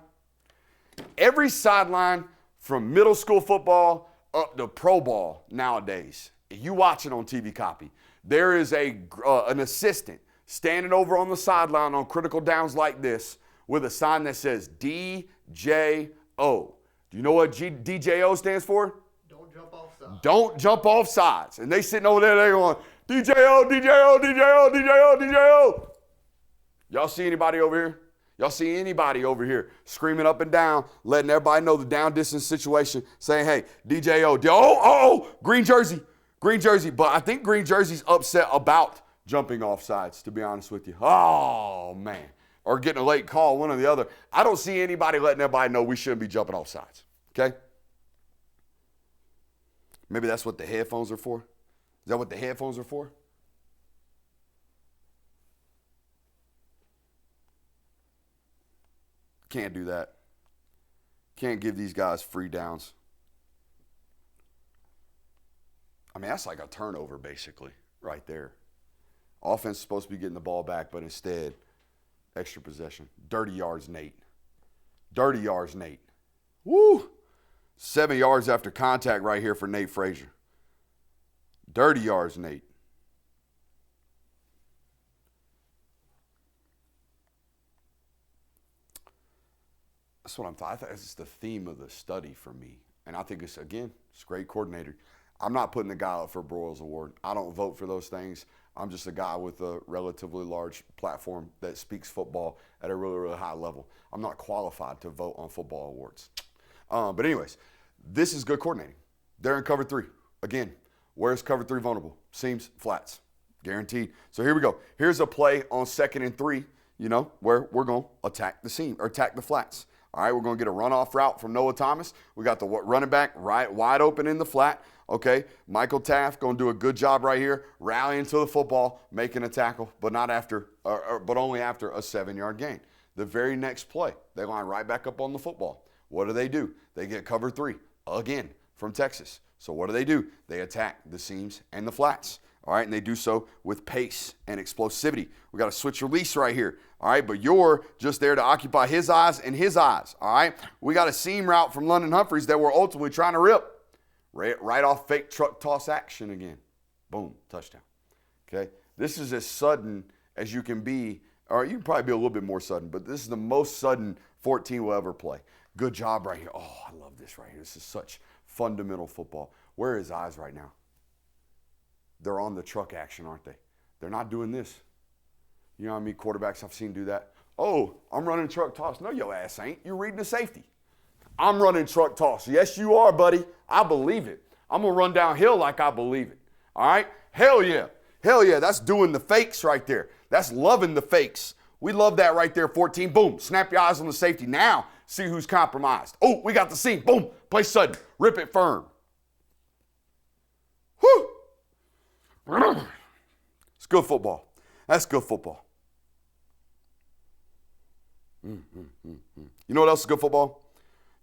Every sideline from middle school football up to pro ball nowadays, you watch it on TV copy, there is an assistant standing over on the sideline on critical downs like this with a sign that says DJO. Do you know what DJO stands for? Don't jump off sides. Don't jump off sides. And they sitting over there, they going, DJO, DJO, DJO, DJO, DJO. Y'all see anybody over here? Y'all see anybody over here screaming up and down, letting everybody know the down distance situation, saying, hey, DJO, green jersey. But I think green jersey's upset about jumping off sides, to be honest with you. Oh, man. Or getting a late call, one or the other. I don't see anybody letting everybody know we shouldn't be jumping off sides, okay? Maybe that's what the headphones are for. Is that what the headphones are for? Can't do that. Can't give these guys free downs. I mean, that's like a turnover, basically, right there. Offense is supposed to be getting the ball back, but instead, extra possession. Dirty yards, Nate. Dirty yards, Nate. Woo! 7 yards after contact right here for Nate Frazier. Dirty yards, Nate. That's what I'm talking about. It's the theme of the study for me. And I think it's, again, it's a great coordinator. I'm not putting the guy up for a Broyles Award. I don't vote for those things. I'm just a guy with a relatively large platform that speaks football at a really, really high level. I'm not qualified to vote on football awards. But anyways, this is good coordinating. They're in cover 3. Again, where's cover 3 vulnerable? Seams, flats. Guaranteed. So here we go. Here's a play on 2nd and 3, where we're going to attack the seam or attack the flats. All right, we're going to get a runoff route from Noah Thomas. We got the running back right wide open in the flat. Okay, Michael Taft going to do a good job right here, rallying to the football, making a tackle, but but only after a 7-yard gain. The very next play, they line right back up on the football. What do? They get cover 3 again from Texas. So what do? They attack the seams and the flats. All right, and they do so with pace and explosivity. We got a switch release right here. All right, but you're just there to occupy his eyes and his eyes. All right, we got a seam route from London Humphreys that we're ultimately trying to rip. Right off fake truck toss action again. Boom, touchdown. Okay, this is as sudden as you can be, or you can probably be a little bit more sudden, but this is the most sudden 14 will ever play. Good job right here. Oh, I love this right here. This is such fundamental football. Where are his eyes right now? They're on the truck action, aren't they? They're not doing this. You know how many quarterbacks I've seen do that? Oh, I'm running truck toss. No, your ass ain't. You're reading the safety. I'm running truck toss. Yes, you are, buddy. I believe it. I'm going to run downhill like I believe it. All right? Hell yeah. Hell yeah. That's doing the fakes right there. That's loving the fakes. We love that right there, 14. Boom. Snap your eyes on the safety. Now, see who's compromised. Oh, we got the seam. Boom. Play sudden. Rip it firm. Whew. It's good football. That's good football. You know what else is good football?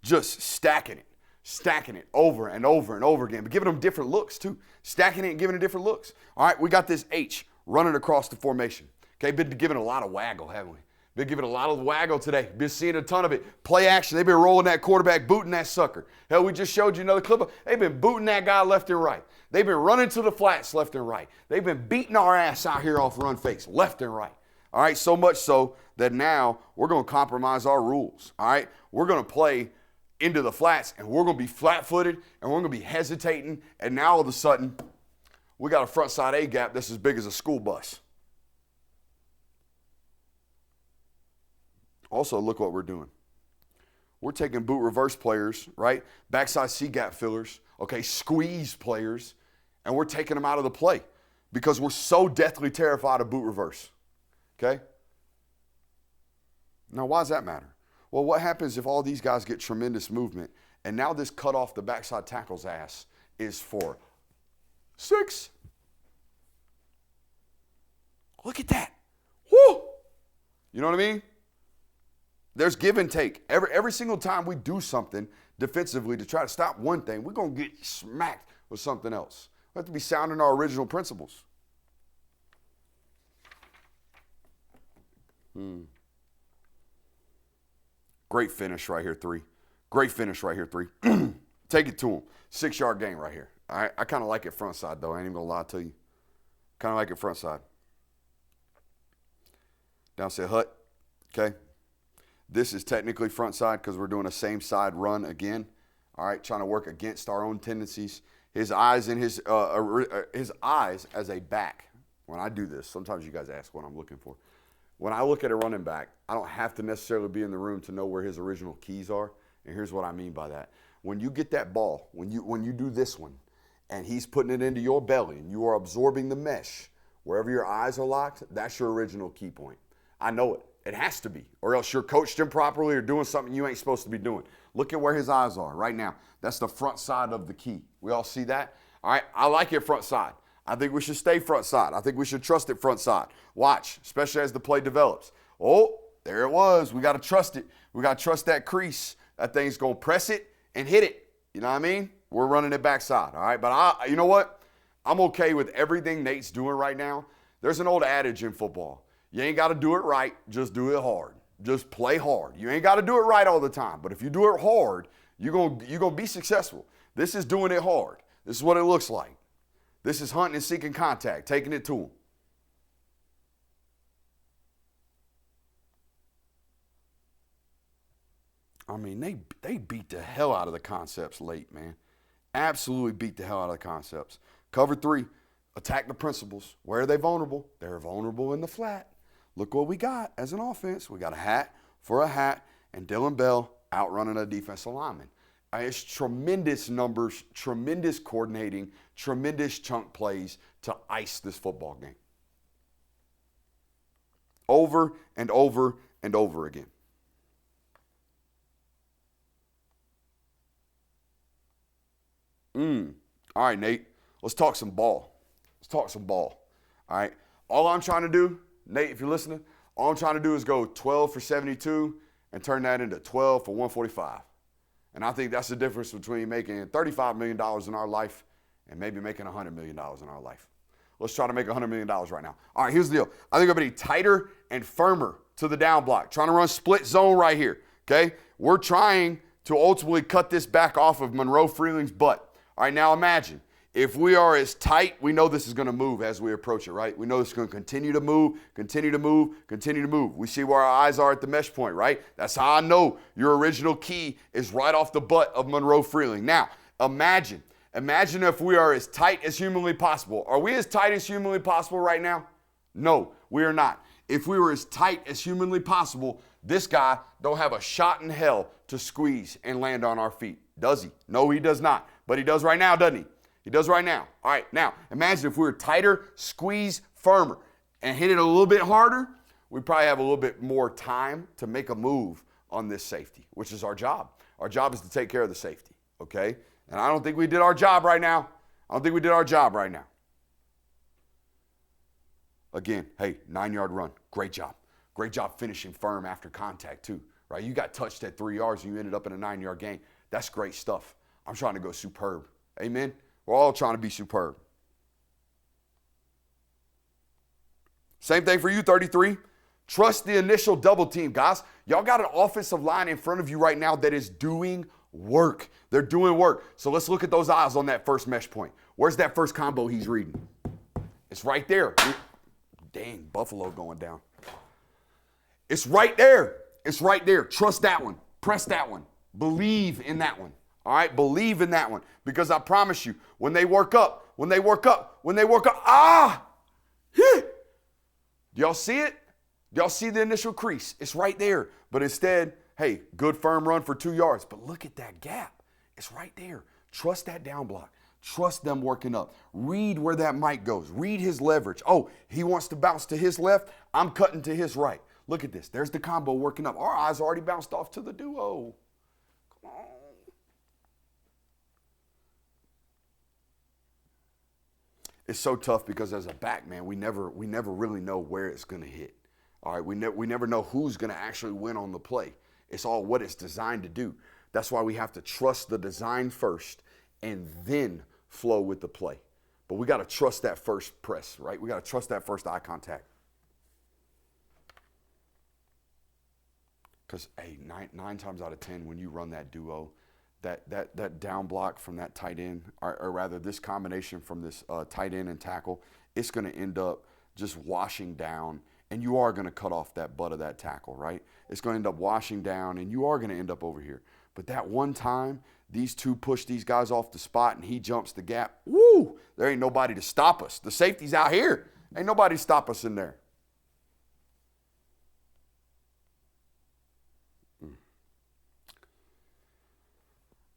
Just stacking it over and over and over again, but giving them different looks too. Stacking it and giving it different looks. All right, we got this H running across the formation. Okay, been giving a lot of waggle, haven't we? Been giving a lot of waggle today. Been seeing a ton of it. Play action. They've been rolling that quarterback, booting that sucker. Hell, we just showed you another clip. They've been booting that guy left and right. They've been running to the flats left and right. They've been beating our ass out here off run fakes left and right. All right, so much so that now we're going to compromise our rules. All right, we're going to play into the flats, and we're going to be flat-footed, and we're going to be hesitating, and now all of a sudden, we got a front side A gap that's as big as a school bus. Also, look what we're doing. We're taking boot reverse players, right? Backside C gap fillers, okay, squeeze players, and we're taking them out of the play because we're so deathly terrified of boot reverse, okay? Now, why does that matter? Well, what happens if all these guys get tremendous movement and now this cut off the backside tackle's ass is for 6? Look at that. Woo! You know what I mean? There's give and take. Every single time we do something defensively to try to stop one thing, we're going to get smacked with something else. We have to be sound in our original principles. Great finish right here, 3. Great finish right here, 3. Take it to him. 6-yard gain right here. All right? I kind of like it front side, though. I ain't even going to lie to you. Kind of like it front side. Downset hut. Okay? This is technically front side because we're doing a same side run again. All right? Trying to work against our own tendencies. His eyes and his eyes as a back. When I do this, sometimes you guys ask what I'm looking for. When I look at a running back, I don't have to necessarily be in the room to know where his original keys are. And here's what I mean by that. When you get that ball, when you do this one, and he's putting it into your belly, and you are absorbing the mesh, wherever your eyes are locked, that's your original key point. I know it. It has to be, or else you're coached improperly or doing something you ain't supposed to be doing. Look at where his eyes are right now. That's the front side of the key. We all see that? All right, I like it front side. I think we should stay front side. I think we should trust it front side. Watch, especially as the play develops. Oh, there it was. We got to trust it. We got to trust that crease. That thing's going to press it and hit it. You know what I mean? We're running it backside, all right? But you know what? I'm okay with everything Nate's doing right now. There's an old adage in football. You ain't got to do it right, just do it hard. Just play hard. You ain't got to do it right all the time, but if you do it hard, you're gonna be successful. This is doing it hard. This is what it looks like. This is hunting and seeking contact, taking it to him. I mean, they beat the hell out of the concepts late, man. Absolutely beat the hell out of the concepts. Cover 3, attack the principles. Where are they vulnerable? They're vulnerable in the flat. Look what we got as an offense. We got a hat for a hat, and Dylan Bell outrunning a defensive lineman. It's tremendous numbers, tremendous coordinating, tremendous chunk plays to ice this football game. Over and over and over again. All right, Nate, let's talk some ball. Let's talk some ball. All right. All I'm trying to do, Nate, if you're listening, all I'm trying to do is go 12 for 72 and turn that into 12 for 145. And I think that's the difference between making $35 million in our life and maybe making $100 million in our life. Let's try to make $100 million right now. All right, here's the deal. I think I'm going to be tighter and firmer to the down block. Trying to run split zone right here, okay? We're trying to ultimately cut this back off of Monroe Freeling's butt. All right, now imagine, if we are as tight, we know this is going to move as we approach it, right? We know it's going to continue to move, continue to move, continue to move. We see where our eyes are at the mesh point, right? That's how I know your original key is right off the butt of Monroe Freeling. Now, imagine if we are as tight as humanly possible. Are we as tight as humanly possible right now? No, we are not. If we were as tight as humanly possible, this guy don't have a shot in hell to squeeze and land on our feet. Does he? No, he does not. But he does right now, doesn't he? He does right now. All right, now, imagine if we were tighter, squeeze firmer, and hit it a little bit harder, we'd probably have a little bit more time to make a move on this safety, which is our job. Our job is to take care of the safety, okay? And I don't think we did our job right now. Again, hey, 9-yard run. Great job. Great job finishing firm after contact too, right? You got touched at 3 yards and you ended up in a 9-yard gain. That's great stuff. I'm trying to go superb. Amen? We're all trying to be superb. Same thing for you, 33. Trust the initial double team. Guys, y'all got an offensive line in front of you right now that is doing work. They're doing work. So let's look at those eyes on that first mesh point. Where's that first combo he's reading? It's right there. Dang, Buffalo going down. It's right there. It's right there. Trust that one. Press that one. Believe in that one. All right? Believe in that one. Because I promise you, when they work up, do y'all see it? Do y'all see the initial crease? It's right there. But instead, hey, good firm run for 2 yards. But look at that gap. It's right there. Trust that down block. Trust them working up. Read where that Mike goes. Read his leverage. Oh, he wants to bounce to his left. I'm cutting to his right. Look at this. There's the combo working up. Our eyes already bounced off to the duo. Come on. It's so tough because as a back, man, we never really know where it's going to hit. All right, we never know who's going to actually win on the play. It's all what it's designed to do. That's why we have to trust the design first and then flow with the play. But we got to trust that first press, right? We got to trust that first eye contact. Because, hey, nine times out of 10, when you run that duo, that down block from that tight end, or rather this combination from this tight end and tackle, it's going to end up just washing down, and you are going to cut off that butt of that tackle, right? It's going to end up washing down, and you are going to end up over here. But that one time, these two push these guys off the spot, and he jumps the gap. Woo! There ain't nobody to stop us. The safety's out here. Ain't nobody to stop us in there.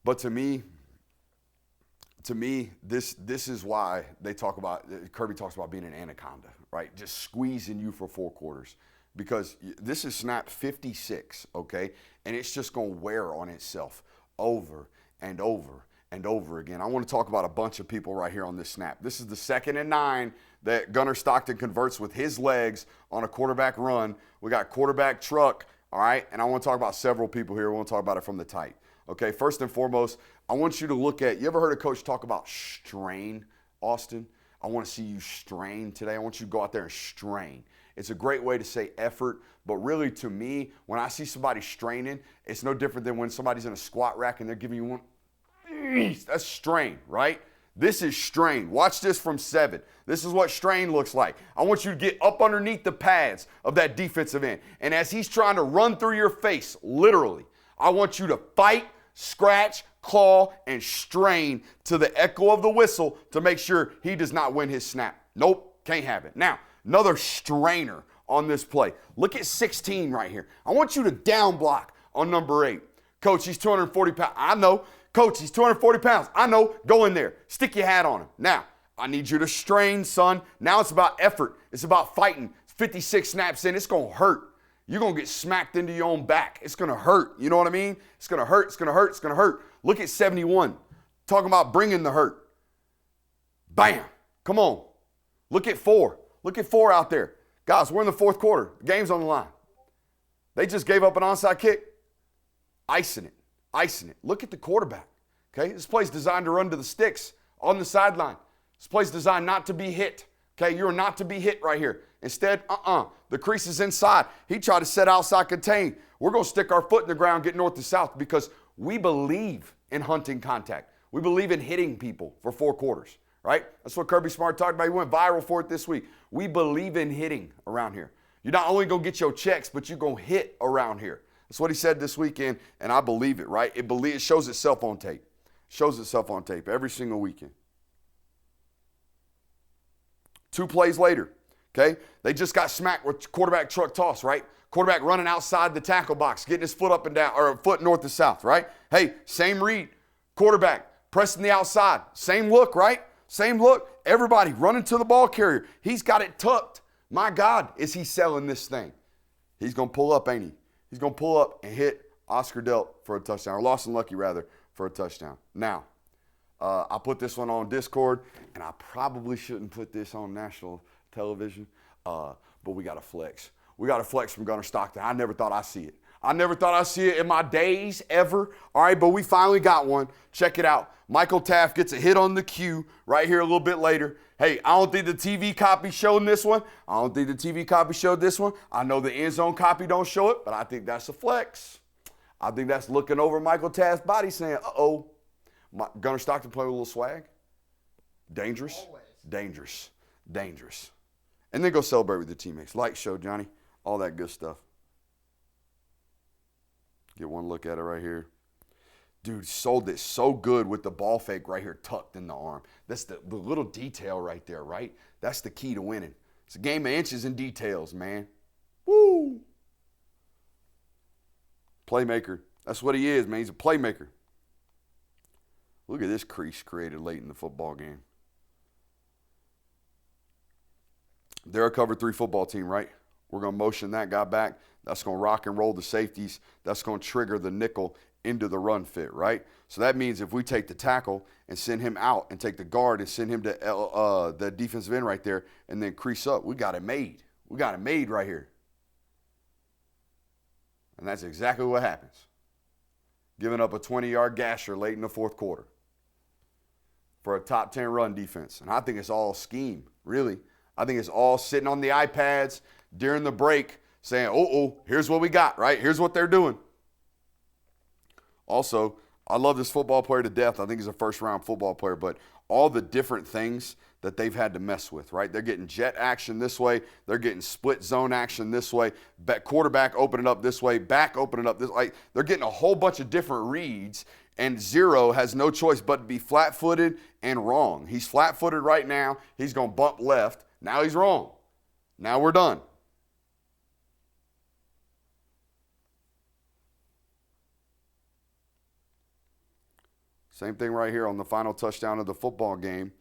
But to me, this is why they talk about, Kirby talks about being an anaconda, right? Just squeezing you for 4 quarters. Because this is snap 56, okay? And it's just going to wear on itself over and over and over again. I want to talk about a bunch of people right here on this snap. This is the 2nd and 9 that Gunnar Stockton converts with his legs on a quarterback run. We got quarterback truck, all right? And I want to talk about several people here. I want to talk about it from the tight. Okay, first and foremost, I want you to look at, you ever heard a coach talk about strain, Austin? I want to see you strain today. I want you to go out there and strain. It's a great way to say effort, but really to me, when I see somebody straining, it's no different than when somebody's in a squat rack and they're giving you one. That's strain, right? This is strain. Watch this from 7. This is what strain looks like. I want you to get up underneath the pads of that defensive end. And as he's trying to run through your face, literally, I want you to fight, scratch, claw, and strain to the echo of the whistle to make sure he does not win his snap. Nope, can't have it. Now, another strainer on this play. Look at 16 right here. I want you to down block on number 8. Coach, he's 240 pounds. I know. Coach, he's 240 pounds. I know. Go in there. Stick your hat on him. Now, I need you to strain, son. Now it's about effort. It's about fighting. 56 snaps in. It's going to hurt. You're going to get smacked into your own back. It's going to hurt. You know what I mean? It's going to hurt. It's going to hurt. It's going to hurt. Look at 71. Talking about bringing the hurt. Bam. Come on. Look at 4. Look at 4 out there. Guys, we're in the fourth quarter. The game's on the line. They just gave up an onside kick. Icing it. Icing it. Look at the quarterback. Okay? This play's designed to run to the sticks on the sideline. This play's designed not to be hit. Okay? You're not to be hit right here. Instead, the crease is inside. He tried to set outside contain. We're going to stick our foot in the ground, get north to south, because we believe in hunting contact. We believe in hitting people for 4 quarters, right? That's what Kirby Smart talked about. He went viral for it this week. We believe in hitting around here. You're not only going to get your checks, but you're going to hit around here. That's what he said this weekend, and I believe it, right? It shows itself on tape. Shows itself on tape every single weekend. 2 plays later, okay? They just got smacked with quarterback truck toss, right? Quarterback running outside the tackle box, getting his foot up and down, or foot north to south, right? Hey, same read. Quarterback pressing the outside. Same look, right? Same look. Everybody running to the ball carrier. He's got it tucked. My God, is he selling this thing? He's going to pull up, ain't he? He's going to pull up and hit Oscar Delt for a touchdown, or Lawson Lucky, rather, for a touchdown. Now, I put this one on Discord, and I probably shouldn't put this on national television, but we got to flex. We got to flex from Gunnar Stockton. I never thought I'd see it. I never thought I'd see it in my days ever. All right, but we finally got one. Check it out. Michael Taft gets a hit on the cue right here a little bit later. Hey, I don't think the TV copy showed this one. I don't think the TV copy showed this one. I know the end zone copy don't show it, but I think that's a flex. I think that's looking over Michael Taft's body saying, uh-oh, Gunnar Stockton play with a little swag. Dangerous, Always. dangerous, dangerous. And then go celebrate with your teammates. Like show, Johnny, all that good stuff. Get one look at it right here. Dude sold it so good with the ball fake right here tucked in the arm. That's the little detail right there, right? That's the key to winning. It's a game of inches and details, man. Woo! Playmaker. That's what he is, man. He's a playmaker. Look at this crease created late in the football game. They're a cover 3 football team, right? We're going to motion that guy back. That's going to rock and roll the safeties. That's going to trigger the nickel into the run fit, right? So that means if we take the tackle and send him out and take the guard and send him to the defensive end right there and then crease up, we got it made. We got it made right here. And that's exactly what happens. Giving up a 20-yard gasher late in the fourth quarter for a top 10 run defense. And I think it's all scheme, really. I think it's all sitting on the iPads during the break saying, here's what we got, right? Here's what they're doing. Also, I love this football player to death. I think he's a first-round football player, but all the different things that they've had to mess with, right? They're getting jet action this way. They're getting split zone action this way. Quarterback opening up this way. Back opening up this way. They're getting a whole bunch of different reads, and Zero has no choice but to be flat-footed and wrong. He's flat-footed right now. He's going to bump left. Now he's wrong. Now we're done. Same thing right here on the final touchdown of the football game,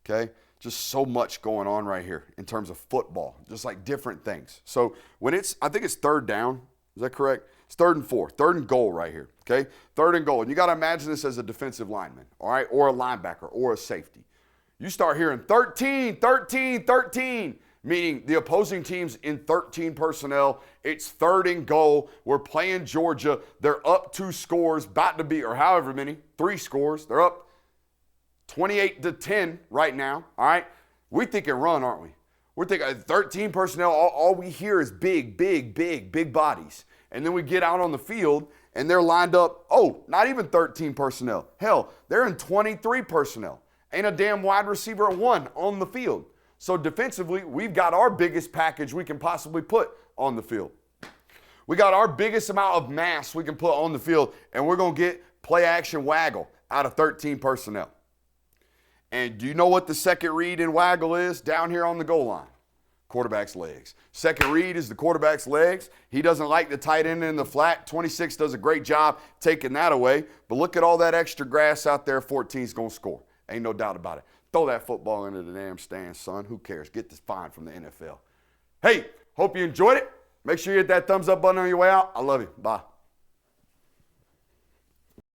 okay? Just so much going on right here in terms of football, just like different things. So when I think it's third down, is that correct? It's 3rd and 4, 3rd and goal right here, okay? 3rd and goal, and you got to imagine this as a defensive lineman, all right, or a linebacker or a safety. You start hearing 13, 13, 13, meaning the opposing team's in 13 personnel. It's 3rd and goal. We're playing Georgia. They're up 2 scores, about to be, or however many, 3 scores. They're up 28-10 right now, all right? We're thinking run, aren't we? We're thinking 13 personnel. All we hear is big bodies. And then we get out on the field, and they're lined up, not even 13 personnel. Hell, they're in 23 personnel. Ain't a damn wide receiver at 1 on the field. So defensively, we've got our biggest package we can possibly put on the field. We got our biggest amount of mass we can put on the field, and we're going to get play action waggle out of 13 personnel. And do you know what the second read in waggle is down here on the goal line? Quarterback's legs. Second read is the quarterback's legs. He doesn't like the tight end in the flat. 26 does a great job taking that away. But look at all that extra grass out there. 14's going to score. Ain't no doubt about it. Throw that football into the damn stands, son. Who cares? Get this fine from the NFL. Hey, hope you enjoyed it. Make sure you hit that thumbs up button on your way out. I love you. Bye.